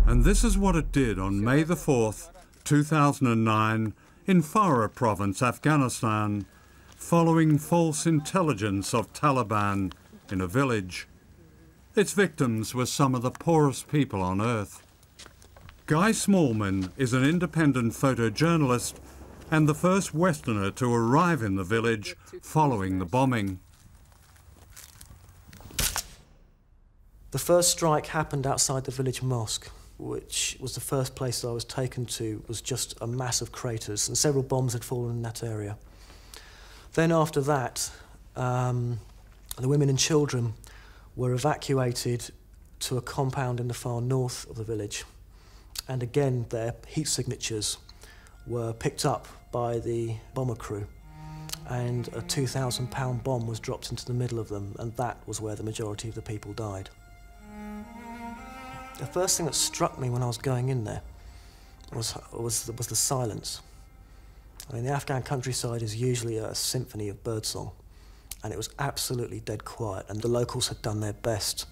And this is what it did on May the 4th, 2009, in Farah province, Afghanistan, following false intelligence of Taliban in a village. Its victims were some of the poorest people on earth. Guy Smallman is an independent photojournalist and the first Westerner to arrive in the village following the bombing. The first strike happened outside the village mosque, which was the first place that I was taken to, was just a mass of craters, and several bombs had fallen in that area. Then after that, the women and children were evacuated to a compound in the far north of the village. And again, their heat signatures were picked up by the bomber crew, and a 2,000-pound bomb was dropped into the middle of them, and that was where the majority of the people died. The first thing that struck me when I was going in there was the silence. I mean, the Afghan countryside is usually a symphony of birdsong, and it was absolutely dead quiet, and the locals had done their best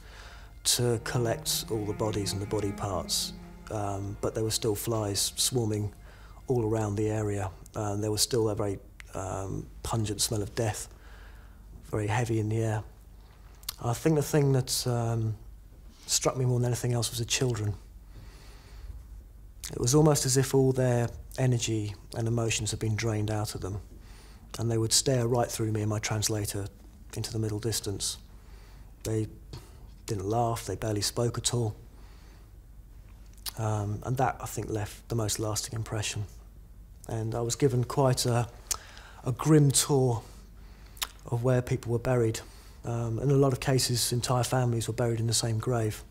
to collect all the bodies and the body parts. But there were still flies swarming all around the area. There was still a very pungent smell of death, very heavy in the air. I think the thing that struck me more than anything else was the children. It was almost as if all their energy and emotions had been drained out of them, and they would stare right through me and my translator into the middle distance. They didn't laugh, they barely spoke at all. And that, I think, left the most lasting impression. And I was given quite a grim tour of where people were buried. In a lot of cases, entire families were buried in the same grave.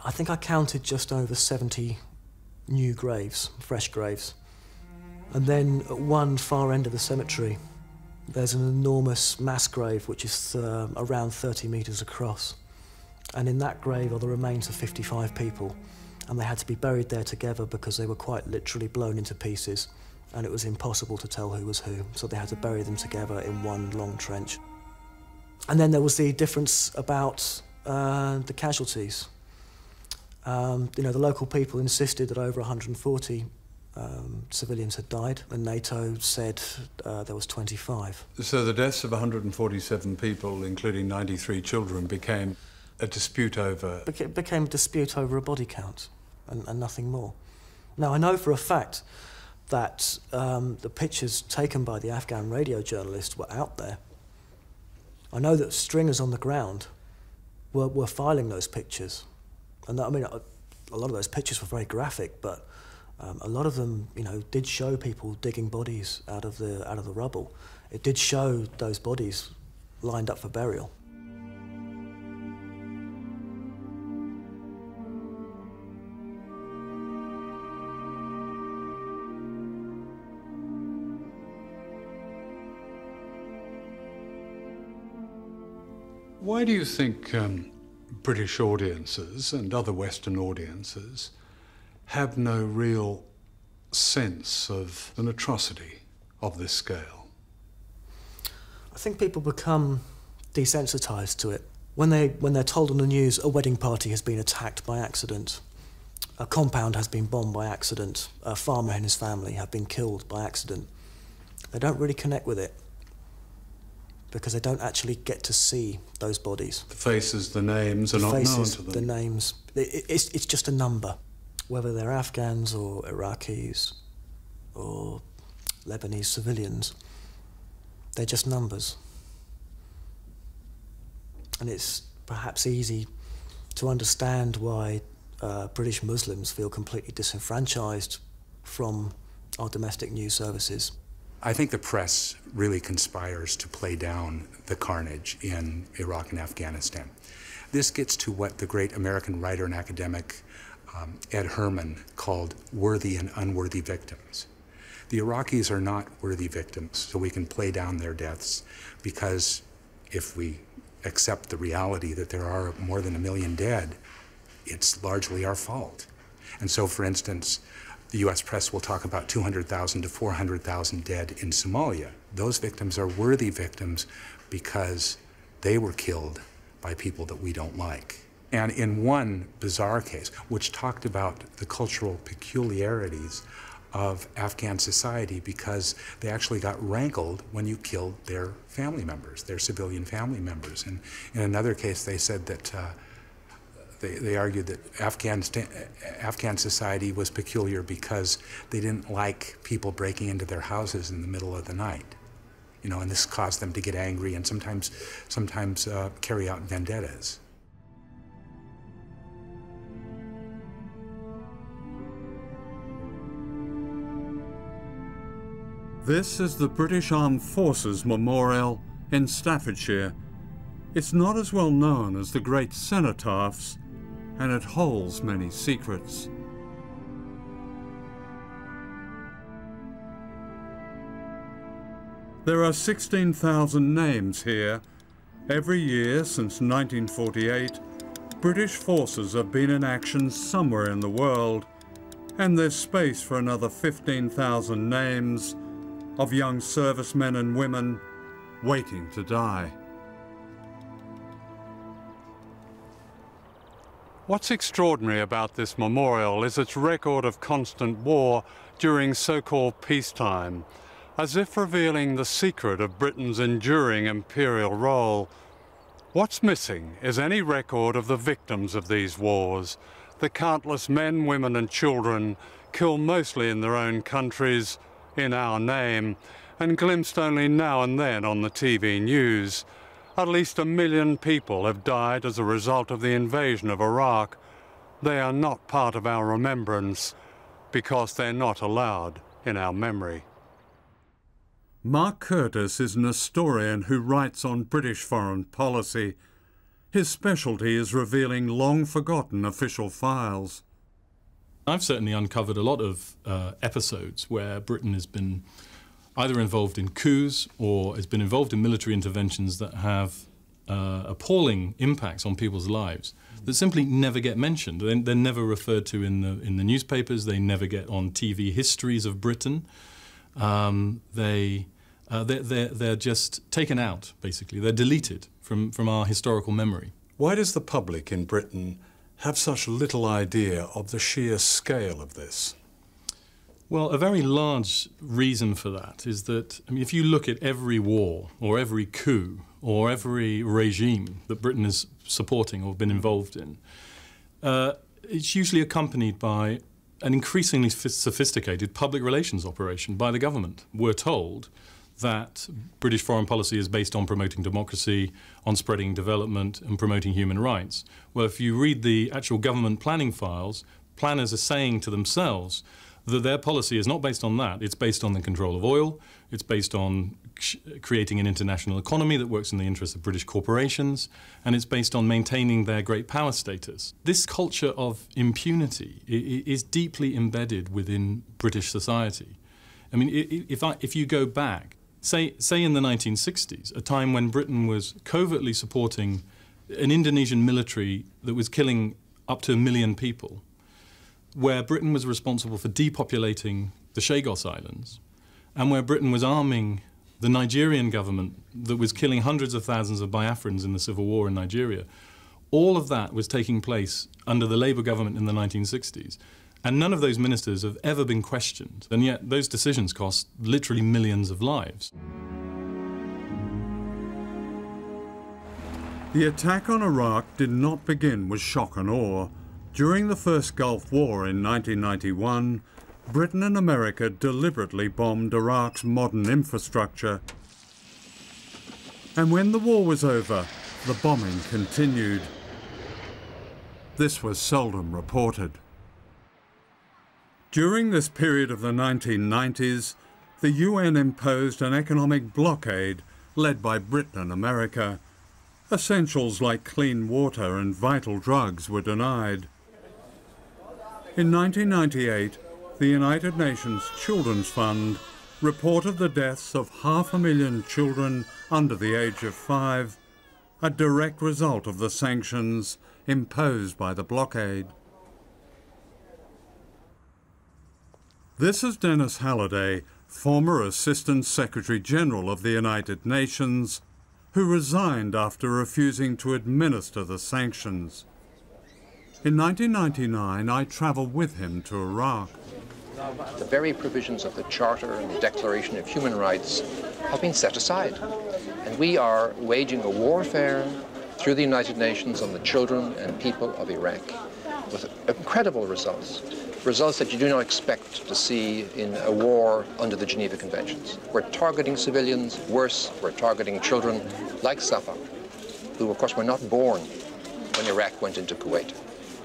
I think I counted just over 70 new graves, fresh graves. And then at one far end of the cemetery, there's an enormous mass grave which is around 30 metres across. And in that grave are the remains of 55 people. And they had to be buried there together because they were quite literally blown into pieces, and it was impossible to tell who was who, so they had to bury them together in one long trench. And then there was the difference about the casualties. You know, the local people insisted that over 140 civilians had died, and NATO said there was 25. So the deaths of 147 people, including 93 children, became a dispute over... became a dispute over a body count. And nothing more. Now, I know for a fact that the pictures taken by the Afghan radio journalist were out there. I know that stringers on the ground were filing those pictures. And I mean, a lot of those pictures were very graphic, but a lot of them, you know, did show people digging bodies out of the rubble. It did show those bodies lined up for burial. Why do you think British audiences and other Western audiences have no real sense of an atrocity of this scale? I think people become desensitized to it. When they're told on the news a wedding party has been attacked by accident, a compound has been bombed by accident, a farmer and his family have been killed by accident, they don't really connect with it because they don't actually get to see those bodies. The faces, the names are not known to them. The names, it's just a number. Whether they're Afghans or Iraqis or Lebanese civilians, they're just numbers. And it's perhaps easy to understand why British Muslims feel completely disenfranchised from our domestic news services. I think the press really conspires to play down the carnage in Iraq and Afghanistan. This gets to what the great American writer and academic Ed Herman called worthy and unworthy victims. The Iraqis are not worthy victims, so we can play down their deaths, because if we accept the reality that there are more than 1 million dead, it's largely our fault. And so, for instance, the US press will talk about 200,000 to 400,000 dead in Somalia. Those victims are worthy victims because they were killed by people that we don't like. And in one bizarre case, which talked about the cultural peculiarities of Afghan society, because they actually got rankled when you killed their family members, their civilian family members. And in another case, they said that they argued that Afghan society was peculiar because they didn't like people breaking into their houses in the middle of the night. You know, and this caused them to get angry and sometimes carry out vendettas. This is the British Armed Forces Memorial in Staffordshire. It's not as well known as the great cenotaphs, and it holds many secrets. There are 16,000 names here. Every year since 1948, British forces have been in action somewhere in the world, and there's space for another 15,000 names of young servicemen and women waiting to die. What's extraordinary about this memorial is its record of constant war during so-called peacetime, as if revealing the secret of Britain's enduring imperial role. What's missing is any record of the victims of these wars, the countless men, women and children killed mostly in their own countries, in our name, and glimpsed only now and then on the TV news. At least 1 million people have died as a result of the invasion of Iraq. They are not part of our remembrance because they're not allowed in our memory. Mark Curtis is an historian who writes on British foreign policy. His specialty is revealing long-forgotten official files. I've certainly uncovered a lot of episodes where Britain has been either involved in coups or has been involved in military interventions that have appalling impacts on people's lives that simply never get mentioned. They're never referred to in the newspapers. They never get on TV histories of Britain. They're just taken out, basically. They're deleted from our historical memory. Why does the public in Britain have such little idea of the sheer scale of this? Well, a very large reason for that is that, I mean, if you look at every war or every coup or every regime that Britain is supporting or been involved in, it's usually accompanied by an increasingly sophisticated public relations operation by the government. We're told that British foreign policy is based on promoting democracy, on spreading development and promoting human rights. Well, if you read the actual government planning files, planners are saying to themselves that their policy is not based on that. It's based on the control of oil. It's based on creating an international economy that works in the interests of British corporations, and it's based on maintaining their great power status. This culture of impunity is deeply embedded within British society. I mean, if you go back, say in the 1960s, a time when Britain was covertly supporting an Indonesian military that was killing up to 1 million people, where Britain was responsible for depopulating the Chagos Islands, and where Britain was arming the Nigerian government that was killing hundreds of thousands of Biafrans in the civil war in Nigeria. All of that was taking place under the Labour government in the 1960s. And none of those ministers have ever been questioned. And yet those decisions cost literally millions of lives. The attack on Iraq did not begin with shock and awe. During the first Gulf War in 1991, Britain and America deliberately bombed Iraq's modern infrastructure. And when the war was over, the bombing continued. This was seldom reported. During this period of the 1990s, the UN imposed an economic blockade led by Britain and America. Essentials like clean water and vital drugs were denied. In 1998, the United Nations Children's Fund reported the deaths of 500,000 children under the age of 5, a direct result of the sanctions imposed by the blockade. This is Dennis Halliday, former Assistant Secretary General of the United Nations, who resigned after refusing to administer the sanctions. In 1999, I travelled with him to Iraq. The very provisions of the Charter and the Declaration of Human Rights have been set aside. And we are waging a warfare through the United Nations on the children and people of Iraq with incredible results. Results that you do not expect to see in a war under the Geneva Conventions. We're targeting civilians, worse, we're targeting children like Safa, who of course were not born when Iraq went into Kuwait.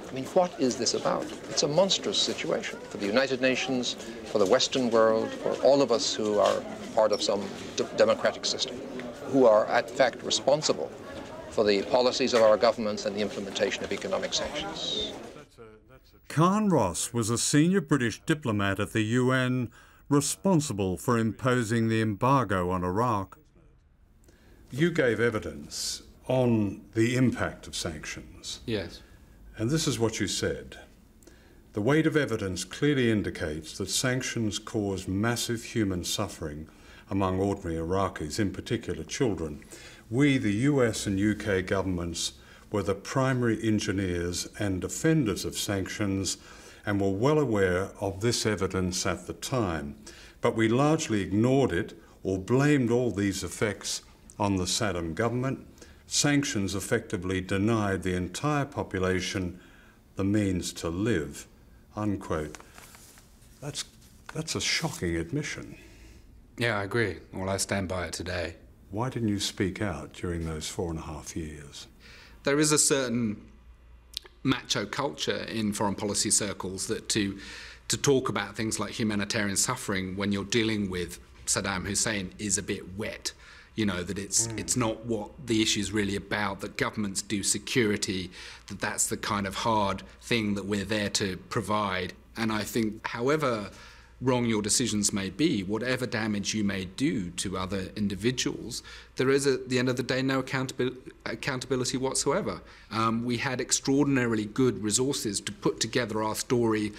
I mean, what is this about? It's a monstrous situation for the United Nations, for the Western world, for all of us who are part of some democratic system, who are in fact responsible for the policies of our governments and the implementation of economic sanctions. Khan Ross was a senior British diplomat at the UN responsible for imposing the embargo on Iraq. You gave evidence on the impact of sanctions. Yes. And this is what you said. The weight of evidence clearly indicates that sanctions caused massive human suffering among ordinary Iraqis, in particular children. We, the US and UK governments, were the primary engineers and defenders of sanctions and were well aware of this evidence at the time. But we largely ignored it or blamed all these effects on the Saddam government. Sanctions effectively denied the entire population the means to live, unquote. That's a shocking admission. Yeah, I agree. Well, I stand by it today. Why didn't you speak out during those 4.5 years? There is a certain macho culture in foreign policy circles that to talk about things like humanitarian suffering when you're dealing with Saddam Hussein is a bit wet. You know, that it's not what the issue is really about, that governments do security, that's the kind of hard thing that we're there to provide. And I think, however wrong your decisions may be, whatever damage you may do to other individuals, there is, at the end of the day, no accountability whatsoever. We had extraordinarily good resources to put together our story,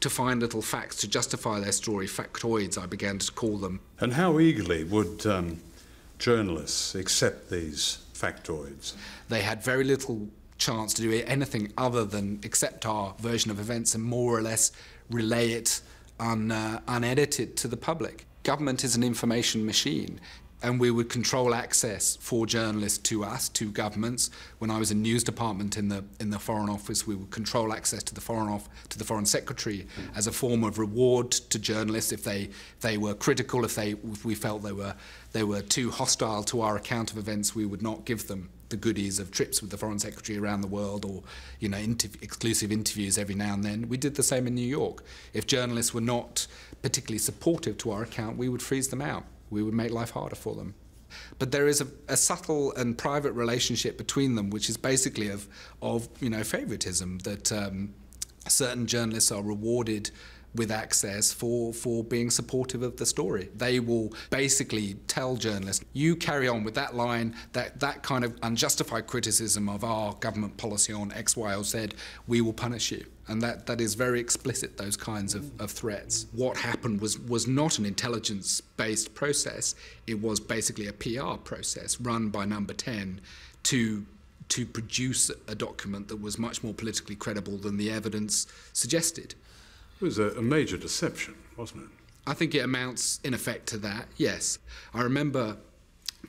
to find little facts to justify their story, factoids, I began to call them. And how eagerly would journalists accept these factoids? They had very little chance to do anything other than accept our version of events and more or less relay it unedited to the public. Government is an information machine. and we would control access for journalists to us, to governments. When I was in news department in the Foreign Office, we would control access to the Foreign Secretary as a form of reward to journalists if they were critical, if we felt they were too hostile to our account of events. We would not give them the goodies of trips with the Foreign Secretary around the world, or exclusive interviews every now and then. We did the same in New York. If journalists were not particularly supportive to our account, we would freeze them out. We would make life harder for them. But there is a subtle and private relationship between them, which is basically of favoritism, that certain journalists are rewarded with access for being supportive of the story. They will basically tell journalists, you carry on with that line, that kind of unjustified criticism of our government policy on X, Y, or Z, we will punish you. And that is very explicit, those kinds of threats. What happened was not an intelligence-based process. It was basically a PR process run by Number 10 to produce a document that was much more politically credible than the evidence suggested. It was a major deception, wasn't it? I think it amounts, in effect, to that, yes. I remember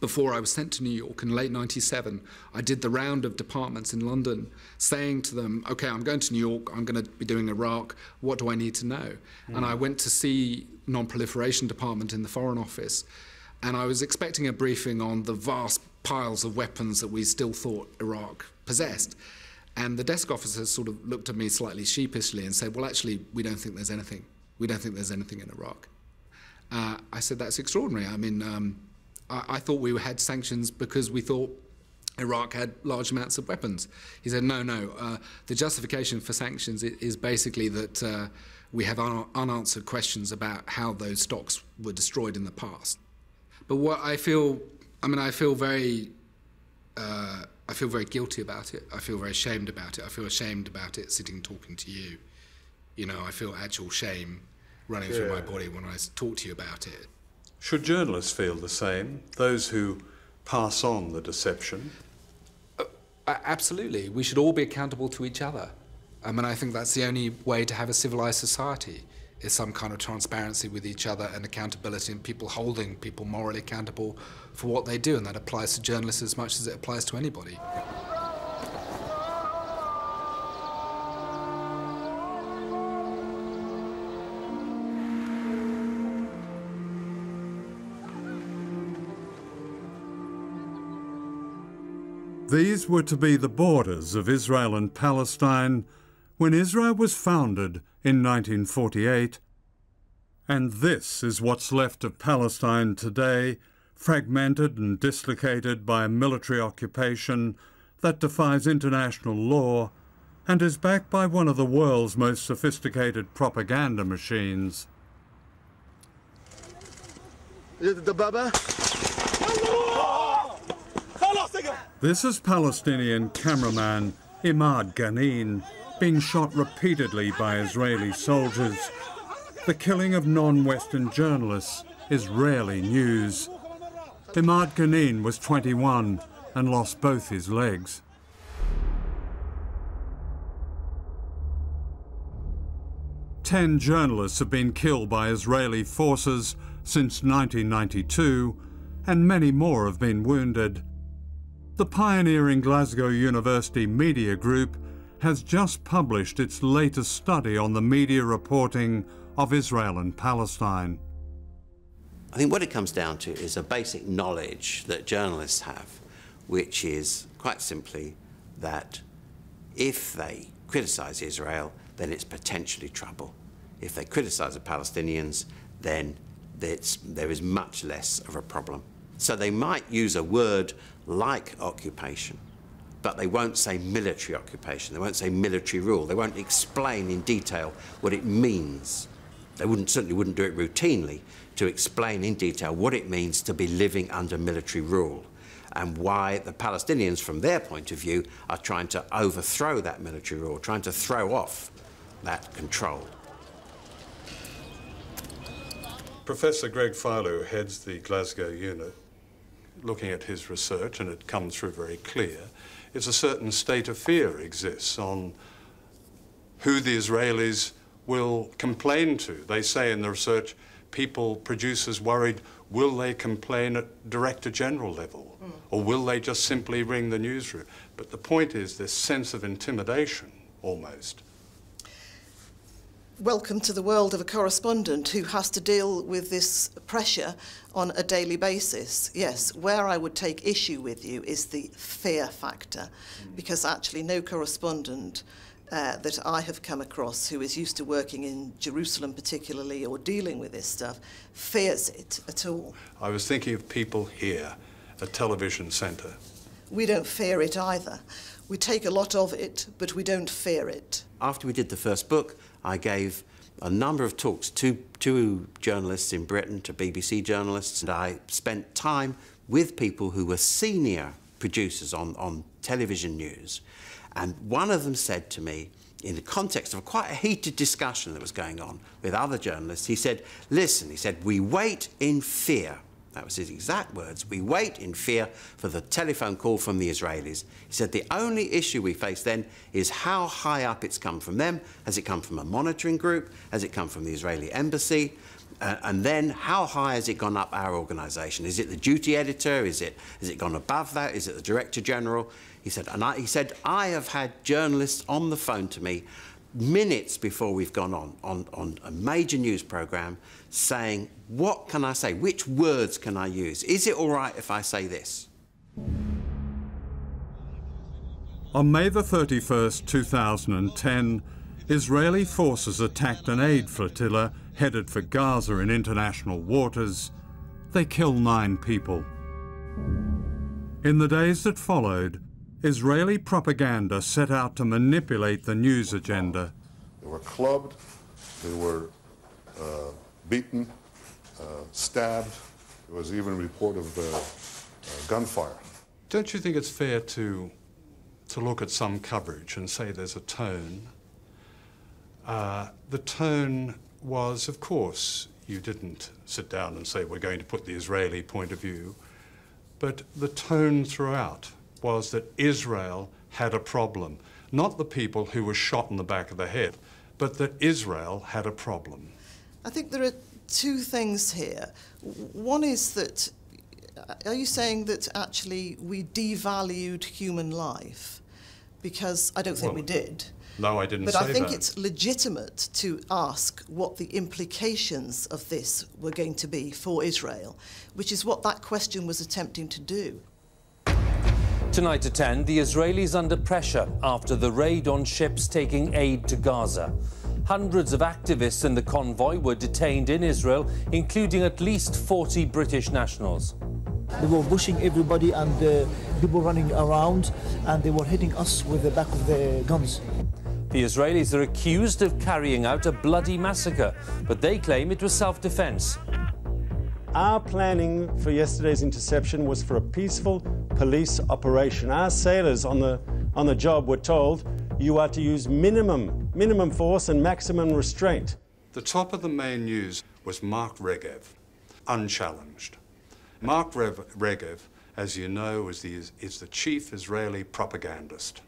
before I was sent to New York in late '97, I did the round of departments in London saying to them, OK, I'm going to New York, I'm going to be doing Iraq, what do I need to know? And I went to see non-proliferation department in the Foreign Office, and I was expecting a briefing on the vast piles of weapons that we still thought Iraq possessed. And the desk officers sort of looked at me slightly sheepishly and said, well, actually, we don't think there's anything. We don't think there's anything in Iraq. I said, that's extraordinary. I mean, I thought we had sanctions because we thought Iraq had large amounts of weapons. He said, no, the justification for sanctions is basically that we have unanswered questions about how those stocks were destroyed in the past. But what I feel very guilty about it. I feel very ashamed about it. I feel ashamed about it sitting talking to you. You know, I feel actual shame running through my body when I talk to you about it. Should journalists feel the same? Those who pass on the deception? Absolutely. We should all be accountable to each other. I mean, I think that's the only way to have a civilized society, is some kind of transparency with each other and accountability, and people holding people morally accountable for what they do, and that applies to journalists as much as it applies to anybody. These were to be the borders of Israel and Palestine when Israel was founded in 1948, and this is what's left of Palestine today, fragmented and dislocated by a military occupation that defies international law and is backed by one of the world's most sophisticated propaganda machines. This is Palestinian cameraman Imad Ghanin being shot repeatedly by Israeli soldiers. The killing of non-Western journalists is rarely news. Imad Ghanin was 21 and lost both his legs. Ten journalists have been killed by Israeli forces since 1992, and many more have been wounded. The pioneering Glasgow University Media Group has just published its latest study on the media reporting of Israel and Palestine. I think what it comes down to is a basic knowledge that journalists have, which is quite simply that if they criticise Israel, then it's potentially trouble. If they criticise the Palestinians, then there is much less of a problem. So they might use a word like occupation, but they won't say military occupation, they won't say military rule, they won't explain in detail what it means. They certainly wouldn't do it routinely to explain in detail what it means to be living under military rule and why the Palestinians, from their point of view, are trying to overthrow that military rule, trying to throw off that control. Professor Greg Philo heads the Glasgow unit. Looking at his research, and it comes through very clear, is a certain state of fear exists on who the Israelis will complain to. They say in the research, people, producers worried, will they complain at Director General level? Or will they just simply ring the newsroom? But the point is this sense of intimidation, almost. Welcome to the world of a correspondent who has to deal with this pressure on a daily basis. Yes, where I would take issue with you is the fear factor, because actually no correspondent that I have come across who is used to working in Jerusalem particularly or dealing with this stuff fears it at all. I was thinking of people here at Television Centre. We don't fear it either. We take a lot of it, but we don't fear it. After we did the first book, I gave a number of talks to journalists in Britain, to BBC journalists, and I spent time with people who were senior producers on television news. And one of them said to me, in the context of quite a heated discussion that was going on with other journalists, he said, listen, he said, we wait in fear. That was his exact words. We wait in fear for the telephone call from the Israelis. He said the only issue we face then is how high up it's come from them. Has it come from a monitoring group? Has it come from the Israeli embassy? And then how high has it gone up our organisation? Is it the duty editor? Has it gone above that? Is it the Director General? He said, he said, I have had journalists on the phone to me minutes before we've gone on a major news programme saying, what can I say? Which words can I use? Is it all right if I say this? On May the 31st, 2010, Israeli forces attacked an aid flotilla headed for Gaza in international waters. They killed 9 people. In the days that followed, Israeli propaganda set out to manipulate the news agenda. They were clubbed, they were beaten, stabbed. There was even a report of gunfire. Don't you think it's fair to look at some coverage and say there's a tone? The tone was, of course, you didn't sit down and say we're going to put the Israeli point of view, but the tone throughout was that Israel had a problem. Not the people who were shot in the back of the head, but that Israel had a problem. I think there are 2 things here. One is that, are you saying that actually we devalued human life? Because I don't think we did. No, I didn't say that. But I think it's legitimate to ask what the implications of this were going to be for Israel, which is what that question was attempting to do. Tonight at 10, the Israelis under pressure after the raid on ships taking aid to Gaza. Hundreds of activists in the convoy were detained in Israel, including at least 40 British nationals. They were pushing everybody and people running around, and they were hitting us with the back of the guns. The Israelis are accused of carrying out a bloody massacre, but they claim it was self-defense. Our planning for yesterday's interception was for a peaceful police operation. Our sailors on the job were told, you are to use minimum force and maximum restraint. The top of the main news was Mark Regev, unchallenged. Mark Regev, as you know, is the chief Israeli propagandist.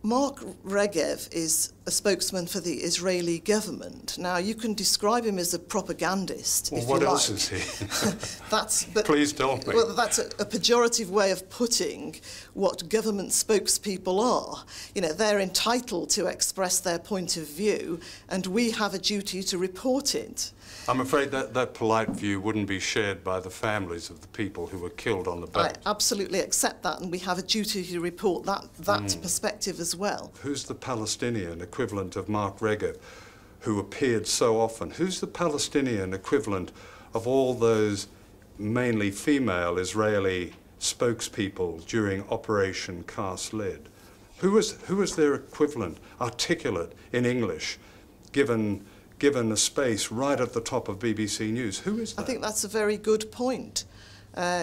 Mark Regev is a spokesman for the Israeli government. Now, you can describe him as a propagandist, well, if you like. What else is he? Please tell me. Well, that's a pejorative way of putting what government spokespeople are. You know, they're entitled to express their point of view, and we have a duty to report it. I'm afraid that polite view wouldn't be shared by the families of the people who were killed on the boat. I absolutely accept that, and we have a duty to report that perspective as well. Who's the Palestinian equivalent of Mark Regev, who appeared so often? Who's the Palestinian equivalent of all those mainly female Israeli spokespeople during Operation Cast Lead? Who was their equivalent, articulate in English, given a space right at the top of BBC News? Who is that? I think that's a very good point.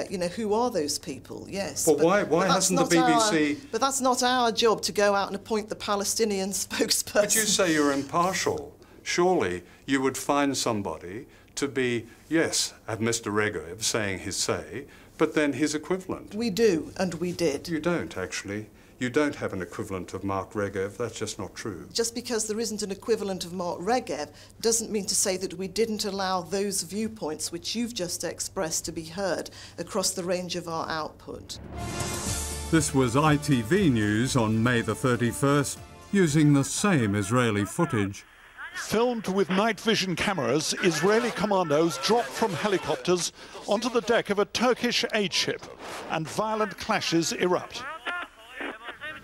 You know, who are those people? Yes. Well, why hasn't the BBC... But that's not our job to go out and appoint the Palestinian spokesperson. But you say you're impartial. Surely you would find somebody to be, yes, have Mr. Regev saying his say, but then his equivalent. We do, and we did. You don't, actually. You don't have an equivalent of Mark Regev. That's just not true. Just because there isn't an equivalent of Mark Regev doesn't mean to say that we didn't allow those viewpoints which you've just expressed to be heard across the range of our output. This was ITV News on May the 31st, using the same Israeli footage. Filmed with night vision cameras, Israeli commandos drop from helicopters onto the deck of a Turkish aid ship, and violent clashes erupt.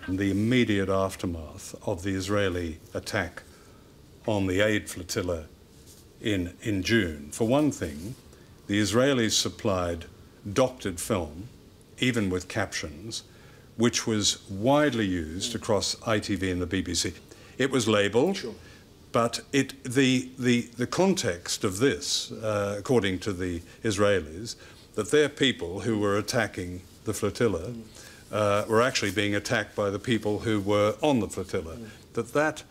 The immediate aftermath of the Israeli attack on the aid flotilla in June. For one thing, the Israelis supplied doctored film, even with captions, which was widely used across ITV and the BBC. It was labelled, sure. But the context of this, according to the Israelis, that their people who were attacking the flotilla were actually being attacked by the people who were on the flotilla. That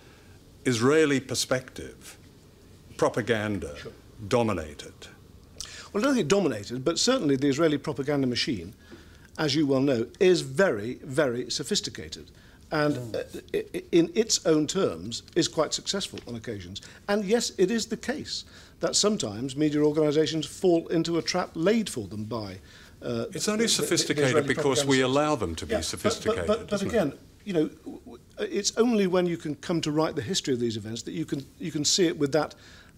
Israeli perspective, propaganda, sure. Dominated. Well, I don't think it dominated, but certainly the Israeli propaganda machine, as you well know, is very, very sophisticated. And in its own terms, is quite successful on occasions. And yes, it is the case that sometimes media organisations fall into a trap laid for them by... it's only sophisticated because we allow them to be sophisticated. But again, you know, it's only when you can come to write the history of these events that you can see it with that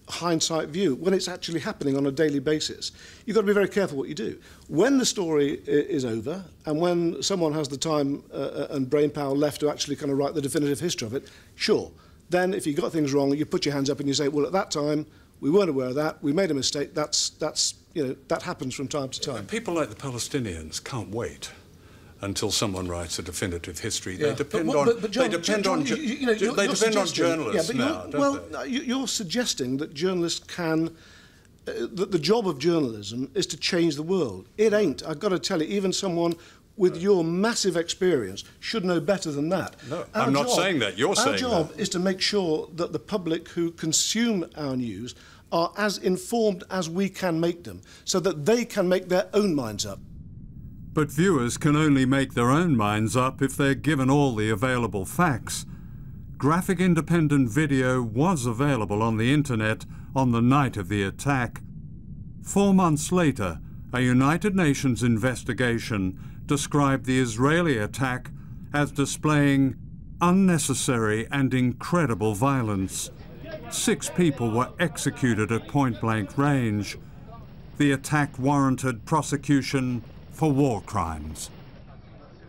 hindsight view, when it's actually happening on a daily basis. You've got to be very careful what you do. When the story is over, and when someone has the time and brain power left to actually kind of write the definitive history of it, sure. Then if you got things wrong, you put your hands up and you say, well, at that time, we weren't aware of that, we made a mistake, that's you know, that happens from time to time. People like the Palestinians can't wait until someone writes a definitive history. They depend on journalists now, don't they? You're suggesting that journalists can, that the job of journalism is to change the world. It ain't. I've got to tell you, even someone with your massive experience should know better than that. No, I'm not saying that. You're saying that. Our job is to make sure that the public who consume our news are as informed as we can make them, so that they can make their own minds up. But viewers can only make their own minds up if they're given all the available facts. Graphic independent video was available on the internet on the night of the attack. 4 months later, a United Nations investigation described the Israeli attack as displaying unnecessary and incredible violence. 6 people were executed at point-blank range. The attack warranted prosecution for war crimes.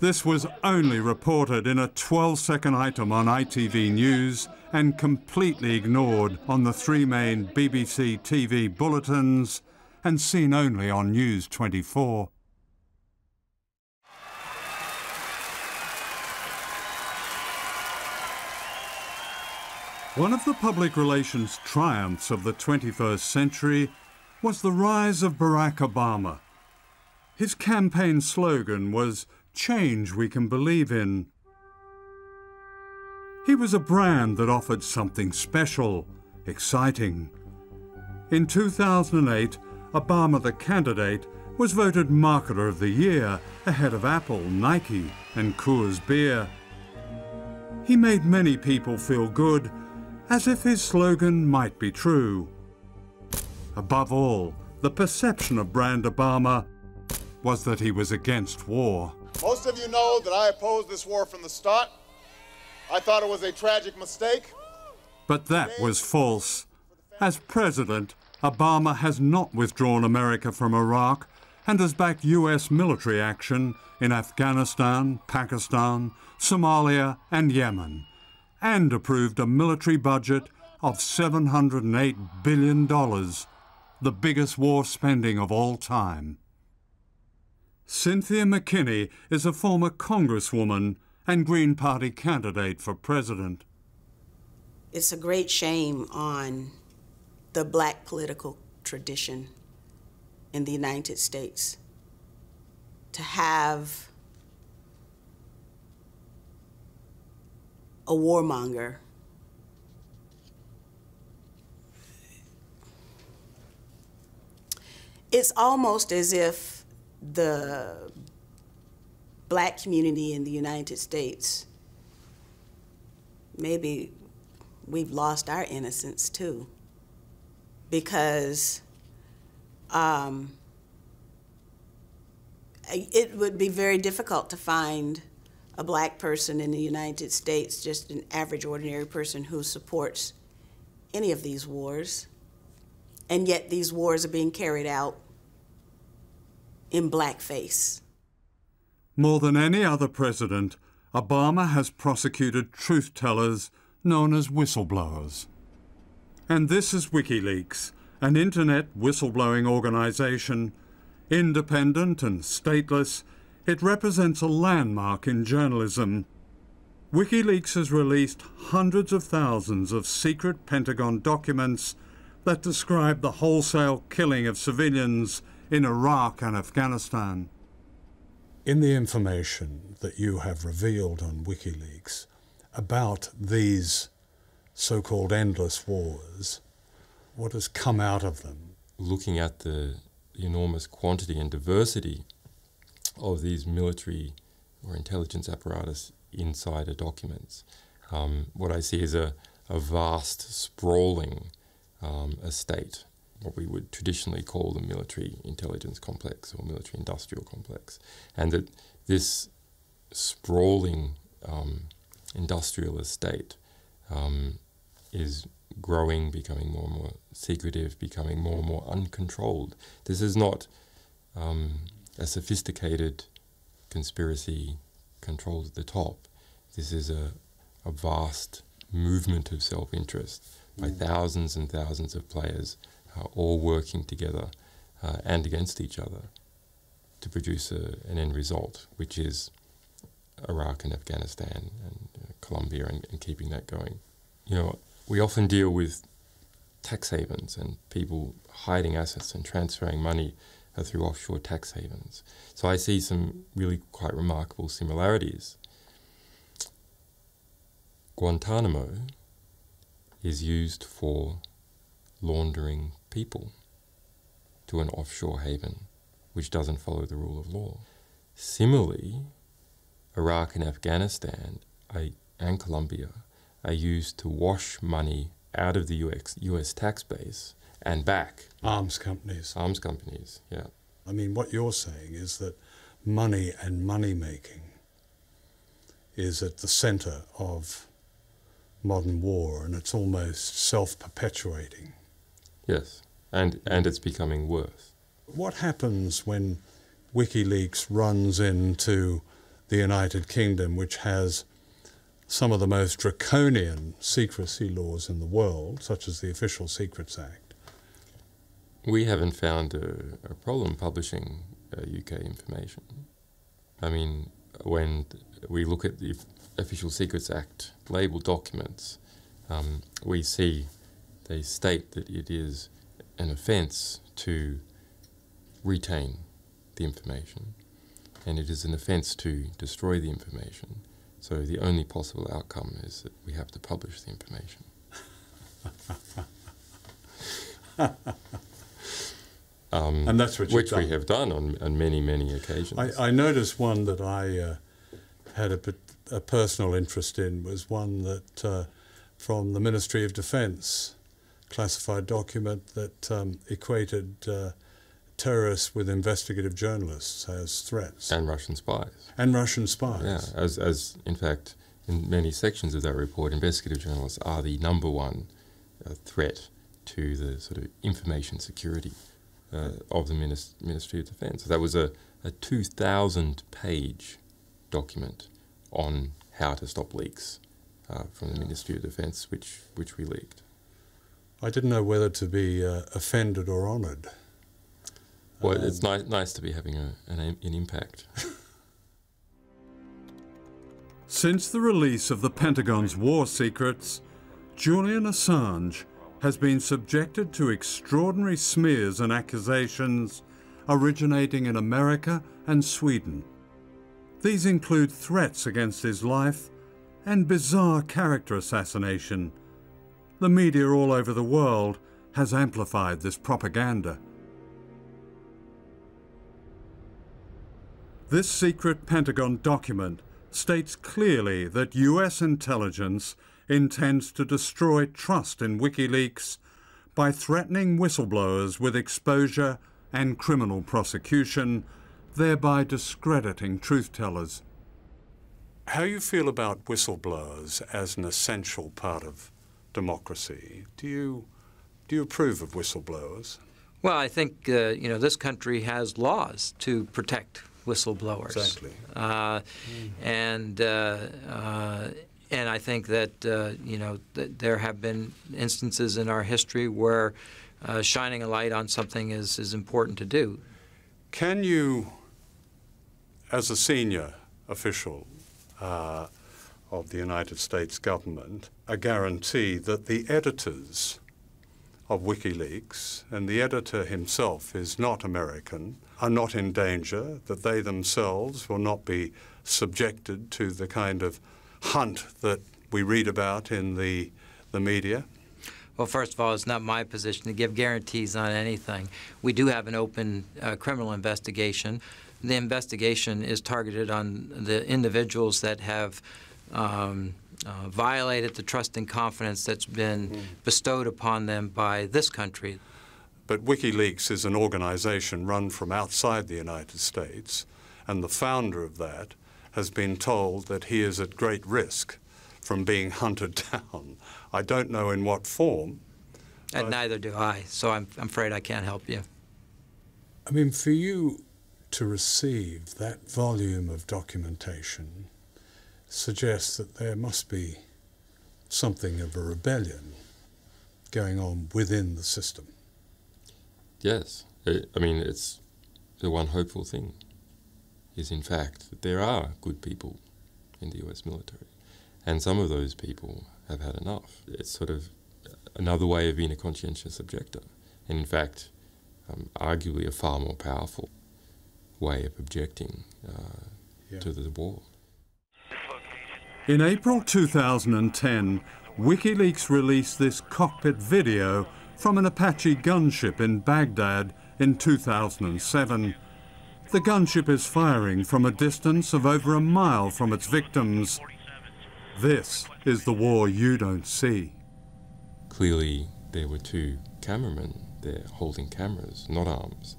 This was only reported in a 12-second item on ITV News and completely ignored on the 3 main BBC TV bulletins and seen only on News 24. One of the public relations triumphs of the 21st century was the rise of Barack Obama. His campaign slogan was, "Change we can believe in." He was a brand that offered something special, exciting. In 2008, Obama, the candidate, was voted Marketer of the Year, ahead of Apple, Nike, and Coors Beer. He made many people feel good, as if his slogan might be true. Above all, the perception of brand Obama was that he was against war. Most of you know that I opposed this war from the start. I thought it was a tragic mistake. But that was false. As president, Obama has not withdrawn America from Iraq and has backed US military action in Afghanistan, Pakistan, Somalia, and Yemen, and approved a military budget of $708 billion, the biggest war spending of all time. Cynthia McKinney is a former Congresswoman and Green Party candidate for president. It's a great shame on the black political tradition in the United States to have a warmonger it's almost as if the black community in the United States, maybe we've lost our innocence too, because it would be very difficult to find a black person in the United States, just an average, ordinary person who supports any of these wars. And yet these wars are being carried out in blackface. More than any other president, Obama has prosecuted truth-tellers known as whistleblowers. And this is WikiLeaks, an internet whistleblowing organization. Independent and stateless, it represents a landmark in journalism. WikiLeaks has released hundreds of thousands of secret Pentagon documents that describe the wholesale killing of civilians in Iraq and Afghanistan. In the information that you have revealed on WikiLeaks about these so-called endless wars, what has come out of them? Looking at the enormous quantity and diversity of these military or intelligence apparatus insider documents, what I see is a vast, sprawling estate, what we would traditionally call the military intelligence complex or military industrial complex, and that this sprawling industrial estate is growing, becoming more and more secretive, becoming more and more uncontrolled. This is not a sophisticated conspiracy controlled at the top. This is a vast movement of self-interest by thousands and thousands of players all working together and against each other to produce an end result, which is Iraq and Afghanistan and Colombia and keeping that going. You know, we often deal with tax havens and people hiding assets and transferring money through offshore tax havens. So I see some really quite remarkable similarities. Guantanamo is used for laundering people to an offshore haven which doesn't follow the rule of law. Similarly, Iraq and Afghanistan and Colombia are used to wash money out of the US tax base and back. Arms companies. Arms companies, yeah. I mean, what you're saying is that money and money-making is at the center of modern war, and it's almost self-perpetuating. Yes, and it's becoming worse. What happens when WikiLeaks runs into the United Kingdom, which has some of the most draconian secrecy laws in the world, such as the Official Secrets Act? We haven't found a problem publishing UK information. I mean, when we look at the Official Secrets Act label documents, we see they state that it is an offence to retain the information, and it is an offence to destroy the information. So the only possible outcome is that we have to publish the information. And that's what which we have done on many, many occasions. I noticed one that I had a personal interest in was one that from the Ministry of Defence, classified document that equated terrorists with investigative journalists as threats. And Russian spies. And Russian spies. Yeah, as in fact, in many sections of that report, investigative journalists are the #1 threat to the sort of information security of the Ministry of Defence. So that was a 2,000-page document on how to stop leaks from the Ministry of Defence, which we leaked. I didn't know whether to be offended or honoured. Well, it's nice to be having an impact. Since the release of the Pentagon's war secrets, Julian Assange has been subjected to extraordinary smears and accusations originating in America and Sweden. These include threats against his life and bizarre character assassination. The media all over the world has amplified this propaganda. This secret Pentagon document states clearly that US intelligence intends to destroy trust in WikiLeaks by threatening whistleblowers with exposure and criminal prosecution, thereby discrediting truth-tellers. How you feel about whistleblowers as an essential part of democracy? Do you approve of whistleblowers? Well, I think this country has laws to protect whistleblowers. Exactly. And I think that that there have been instances in our history where shining a light on something is important to do. Can you, as a senior official of the United States government, a guarantee that the editors of WikiLeaks, and the editor himself is not American, are not in danger, that they themselves will not be subjected to the kind of hunt that we read about in the media? Well, first of all, it's not my position to give guarantees on anything. We do have an open criminal investigation. The investigation is targeted on the individuals that have violated the trust and confidence that's been bestowed upon them by this country. But WikiLeaks is an organization run from outside the United States, and the founder of that has been told that he is at great risk from being hunted down. I don't know in what form. And neither do I, so I'm afraid I can't help you. I mean, for you to receive that volume of documentation suggests that there must be something of a rebellion going on within the system. Yes. I mean, it's the one hopeful thing is, in fact, that there are good people in the US military. And some of those people have had enough. It's sort of another way of being a conscientious objector. And in fact, arguably a far more powerful way of objecting to the war. In April 2010, WikiLeaks released this cockpit video from an Apache gunship in Baghdad in 2007. The gunship is firing from a distance of over a mile from its victims. This is the war you don't see. Clearly, there were two cameramen there holding cameras, not arms.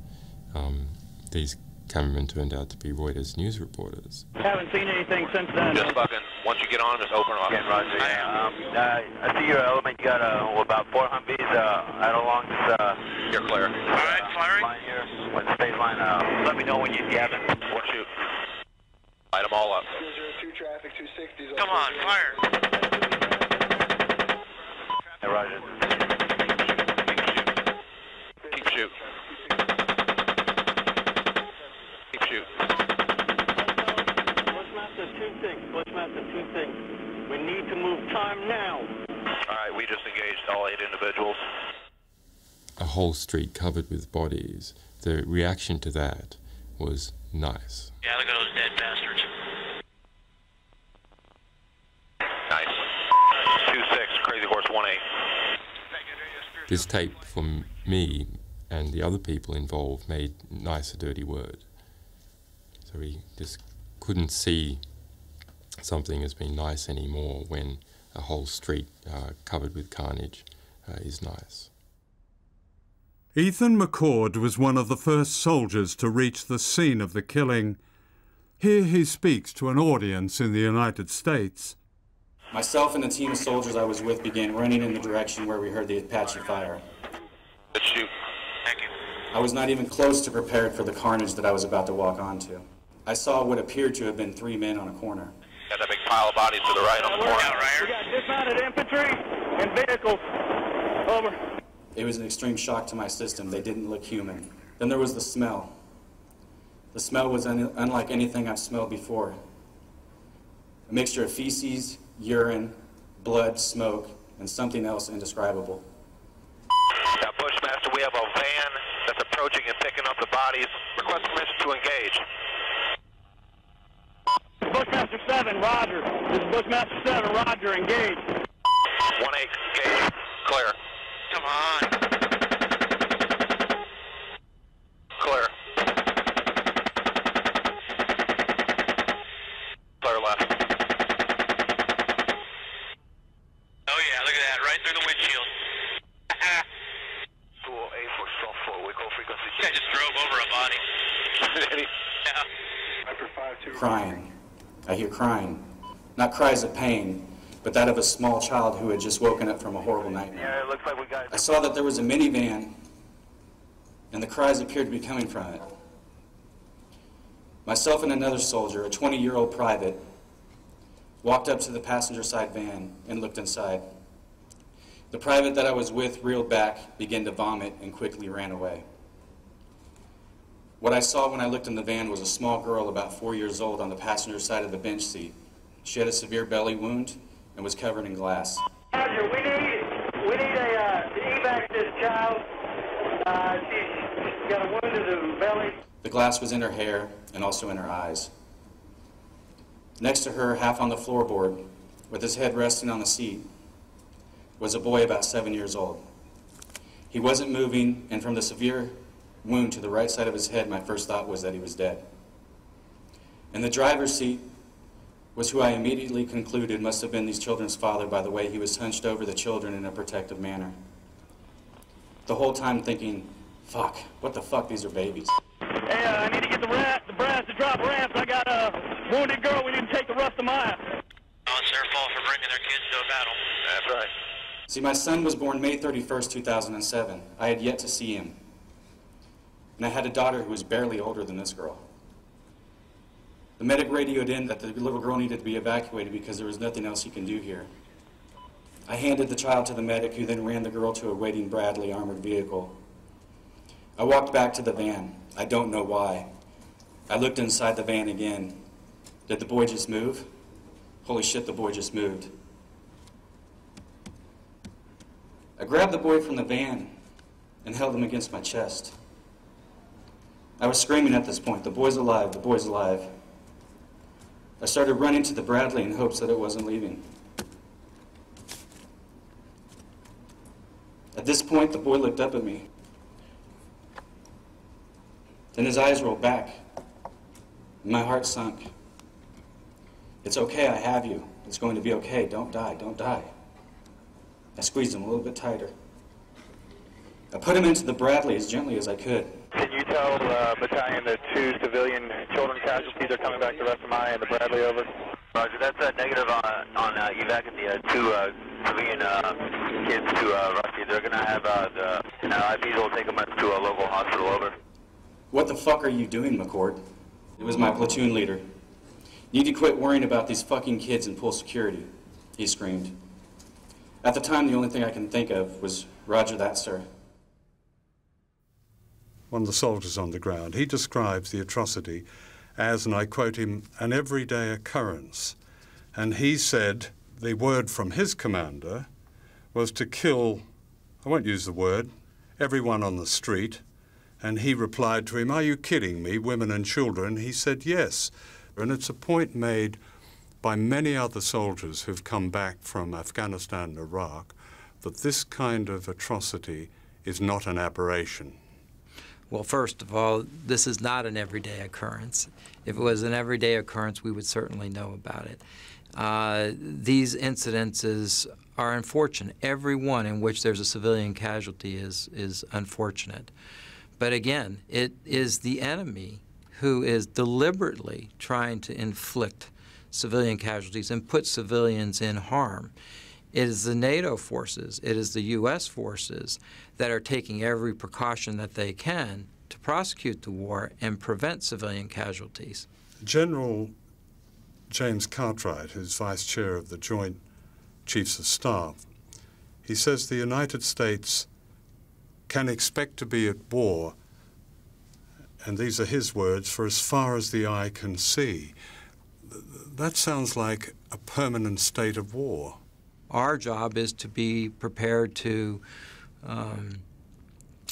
These cameramen turned out to be Reuters news reporters. Haven't seen anything since then. Just fucking, once you get on, just open them up. Okay, Roger. I see your element. You got about 4 Humvees out along this. You're clear. All right, firing. Line here. What's the space line? Let me know when you have it. One shoot. Light them all up. 202 traffic, 260. Come on, fire. Hey, Roger. Keep shoot. Keep shoot. Bushmaster 2-6. We need to move time now. All right, we just engaged all 8 individuals. A whole street covered with bodies. The reaction to that was nice. Yeah, look at those dead bastards. Nice. 2-6, Crazy Horse 1-8. This tape from me and the other people involved made nice a dirty word. So we just couldn't see something as being nice anymore when a whole street covered with carnage is nice. Ethan McCord was one of the first soldiers to reach the scene of the killing. Here he speaks to an audience in the United States. Myself and the team of soldiers I was with began running in the direction where we heard the Apache fire. Let's shoot. Thank you. I was not even close to prepared for the carnage that I was about to walk onto. I saw what appeared to have been 3 men on a corner. Got that big pile of bodies to the right on the corner. We got dismounted infantry and vehicles. Over. It was an extreme shock to my system. They didn't look human. Then there was the smell. The smell was unlike anything I've smelled before. A mixture of feces, urine, blood, smoke, and something else indescribable. Now, Bushmaster, we have a van that's approaching and picking up the bodies. Request permission to engage. Bushmaster 7, Roger. This is Bushmaster 7, Roger, engage. 1-8, engage. Clear. Come on. Clear. right through the windshield. Cool, A for soft we go frequency. I just drove over a body. Yeah. Crying. I hear crying. Not cries of pain, but that of a small child who had just woken up from a horrible nightmare. Yeah, it looks like we got it. I saw that there was a minivan, and the cries appeared to be coming from it. Myself and another soldier, a 20-year-old private, walked up to the passenger side van and looked inside. The private that I was with reeled back, began to vomit, and quickly ran away. What I saw when I looked in the van was a small girl about 4 years old on the passenger side of the bench seat. She had a severe belly wound and was covered in glass. Roger, we need a to evac this child. She's got a wound to the belly. The glass was in her hair and also in her eyes. Next to her, half on the floorboard, with his head resting on the seat, was a boy about 7 years old. He wasn't moving, and from the severe wound to the right side of his head, my first thought was that he was dead. In the driver's seat was who I immediately concluded must have been these children's father by the way he was hunched over the children in a protective manner. The whole time thinking, fuck, what the fuck, these are babies. Hey, I need to get the brass to drop ramps. I got a wounded girl. We need to take the rest of mine. Oh, it's their fault for bringing their kids to a battle. That's right. See, my son was born May 31st, 2007. I had yet to see him. And I had a daughter who was barely older than this girl. The medic radioed in that the little girl needed to be evacuated because there was nothing else he can do here. I handed the child to the medic, who then ran the girl to a waiting Bradley armored vehicle. I walked back to the van. I don't know why. I looked inside the van again. Did the boy just move? Holy shit, the boy just moved. I grabbed the boy from the van and held him against my chest. I was screaming at this point, the boy's alive, the boy's alive. I started running to the Bradley in hopes that it wasn't leaving. At this point, the boy looked up at me. Then his eyes rolled back, and my heart sunk. It's okay, I have you. It's going to be okay. Don't die, don't die. I squeezed him a little bit tighter. I put him into the Bradley as gently as I could. Can you tell battalion that 2 civilian children casualties are coming back to Restamai and the Bradley over? Roger, that's a negative on evac and the 2 civilian kids to Rusty. They're going to have the IPs will take them to a local hospital, over. What the fuck are you doing, McCord? It was my platoon leader. You need to quit worrying about these fucking kids and pull security, he screamed. At the time, the only thing I can think of was, Roger that, sir. One of the soldiers on the ground, he describes the atrocity as, and I quote him, an everyday occurrence. And he said the word from his commander was to kill, I won't use the word, everyone on the street. And he replied to him, are you kidding me, women and children? He said, yes. And it's a point made by many other soldiers who've come back from Afghanistan and Iraq that this kind of atrocity is not an aberration. Well, first of all, this is not an everyday occurrence. If it was an everyday occurrence, we would certainly know about it. These incidences are unfortunate. Every one in which there's a civilian casualty is unfortunate. But again, it is the enemy who is deliberately trying to inflict civilian casualties and put civilians in harm. It is the NATO forces, it is the U.S. forces that are taking every precaution that they can to prosecute the war and prevent civilian casualties. General James Cartwright, who's Vice Chair of the Joint Chiefs of Staff, he says the United States can expect to be at war, and these are his words, for as far as the eye can see. That sounds like a permanent state of war. Our job is to be prepared to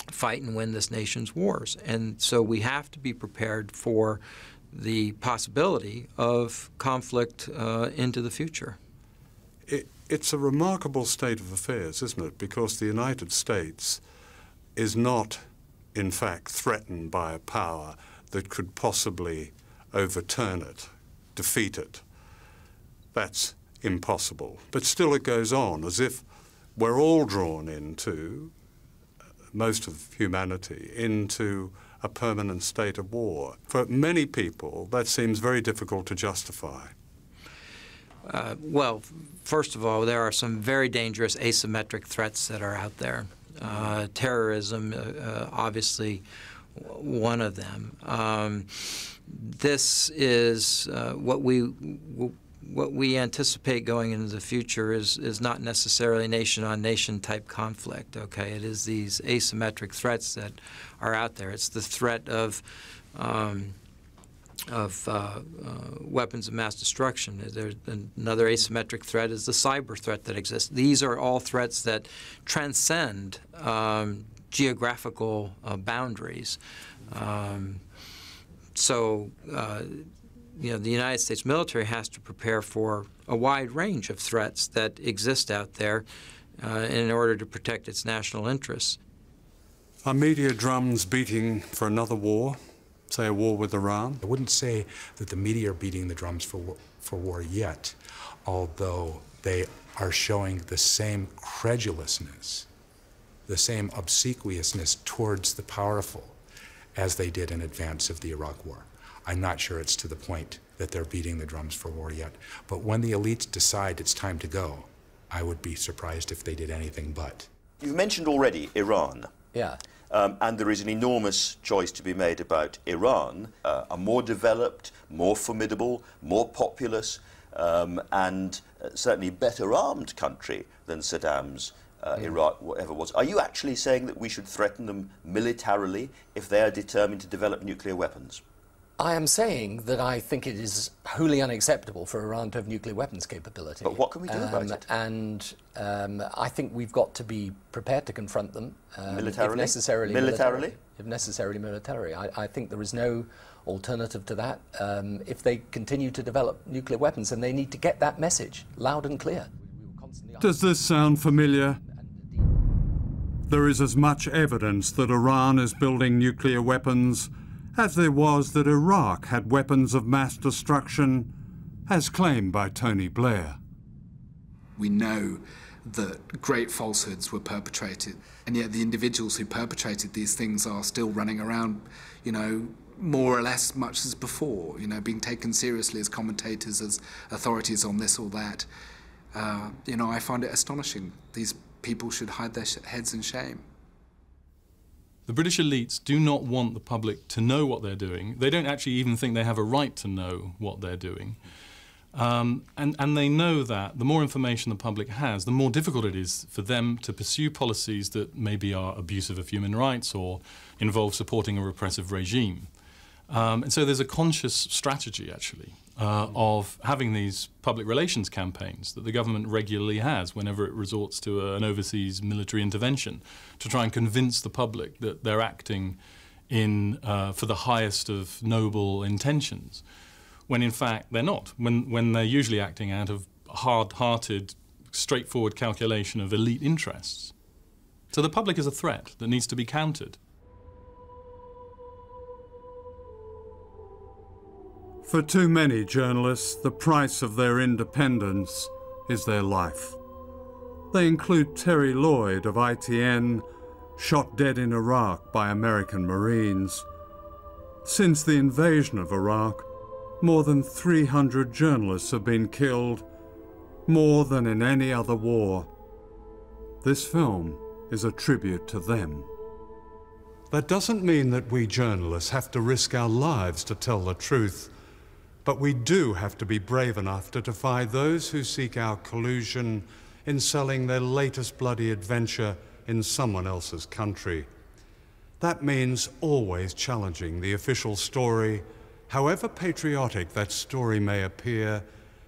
fight and win this nation's wars. And so we have to be prepared for the possibility of conflict into the future. It's a remarkable state of affairs, isn't it? Because the United States is not, in fact, threatened by a power that could possibly overturn it, defeat it. That's impossible. But still it goes on as if we're all drawn into, most of humanity, into a permanent state of war. For many people, that seems very difficult to justify. Well, first of all, there are some very dangerous asymmetric threats that are out there. Terrorism, obviously, one of them. This is what we anticipate going into the future is not necessarily nation-on-nation type conflict. Okay, it is these asymmetric threats that are out there. It's the threat of weapons of mass destruction. There's another asymmetric threat is the cyber threat that exists. These are all threats that transcend geographical boundaries. You know, the United States military has to prepare for a wide range of threats that exist out there in order to protect its national interests. Are media drums beating for another war? Say a war with Iran? I wouldn't say that the media are beating the drums for war yet, although they are showing the same credulousness, the same obsequiousness towards the powerful as they did in advance of the Iraq War. I'm not sure it's to the point that they're beating the drums for war yet, but when the elites decide it's time to go, I would be surprised if they did anything but. You've mentioned already Iran. Yeah. And there is an enormous choice to be made about Iran, a more developed, more formidable, more populous, and certainly better armed country than Saddam's Iraq, whatever it was. Are you actually saying that we should threaten them militarily if they are determined to develop nuclear weapons? I am saying that I think it is wholly unacceptable for Iran to have nuclear weapons capability. But what can we do about it? And I think we've got to be prepared to confront them. Militarily? If necessarily Militarily? If necessarily militarily. I think there is no alternative to that. If they continue to develop nuclear weapons, and they need to get that message loud and clear. Does this sound familiar? There is as much evidence that Iran is building nuclear weapons as there was that Iraq had weapons of mass destruction, as claimed by Tony Blair. We know that great falsehoods were perpetrated, and yet the individuals who perpetrated these things are still running around, you know, more or less much as before, you know, being taken seriously as commentators, as authorities on this or that. You know, I find it astonishing. These people should hide their heads in shame. The British elites do not want the public to know what they're doing. They don't actually even think they have a right to know what they're doing. And they know that the more information the public has, the more difficult it is for them to pursue policies that maybe are abusive of human rights or involve supporting a repressive regime. And so there's a conscious strategy, actually, of having these public relations campaigns that the government regularly has whenever it resorts to an overseas military intervention, to try and convince the public that they're acting for the highest of noble intentions, when in fact they're not, when they're usually acting out of hard-hearted, straightforward calculation of elite interests. So the public is a threat that needs to be countered. For too many journalists, the price of their independence is their life. They include Terry Lloyd of ITN, shot dead in Iraq by American Marines. Since the invasion of Iraq, more than 300 journalists have been killed, more than in any other war. This film is a tribute to them. That doesn't mean that we journalists have to risk our lives to tell the truth. But we do have to be brave enough to defy those who seek our collusion in selling their latest bloody adventure in someone else's country. That means always challenging the official story, however patriotic that story may appear,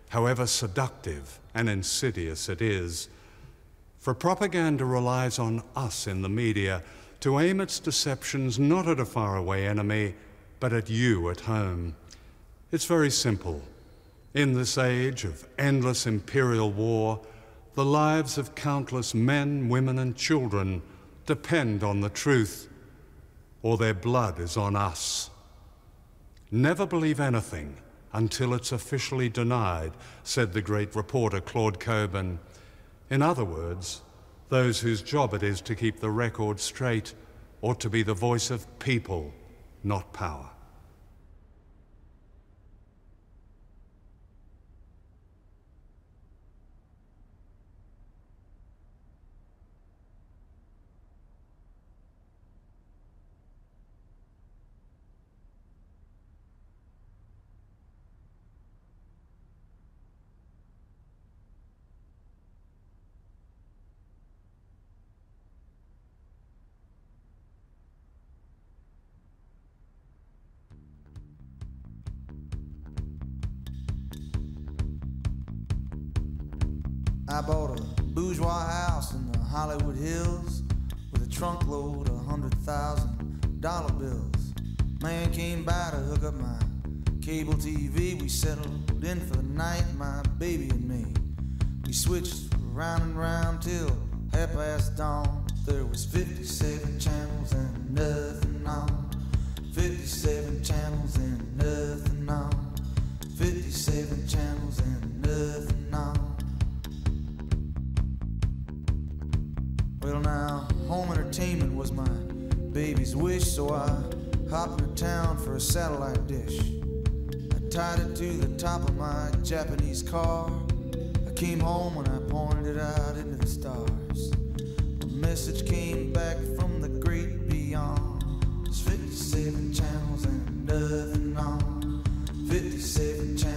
however seductive and insidious it is. For propaganda relies on us in the media to aim its deceptions not at a faraway enemy, but at you at home. It's very simple. In this age of endless imperial war, the lives of countless men, women, and children depend on the truth, or their blood is on us. Never believe anything until it's officially denied, said the great reporter Claude Cockburn. In other words, Those whose job it is to keep the record straight ought to be the voice of people, not power. I bought a bourgeois house in the Hollywood Hills with a trunk load of $100,000 bills. Man came by to hook up my cable TV. We settled in for the night, my baby and me. We switched round and round till half past dawn. There was 57 channels and nothing on. 57 channels and nothing on. 57 channels and nothing on. Well now, home entertainment was my baby's wish, so I hopped into town for a satellite dish. I tied it to the top of my Japanese car. I came home when I pointed it out into the stars. A message came back from the great beyond. There's 57 channels and nothing on. 57 channels.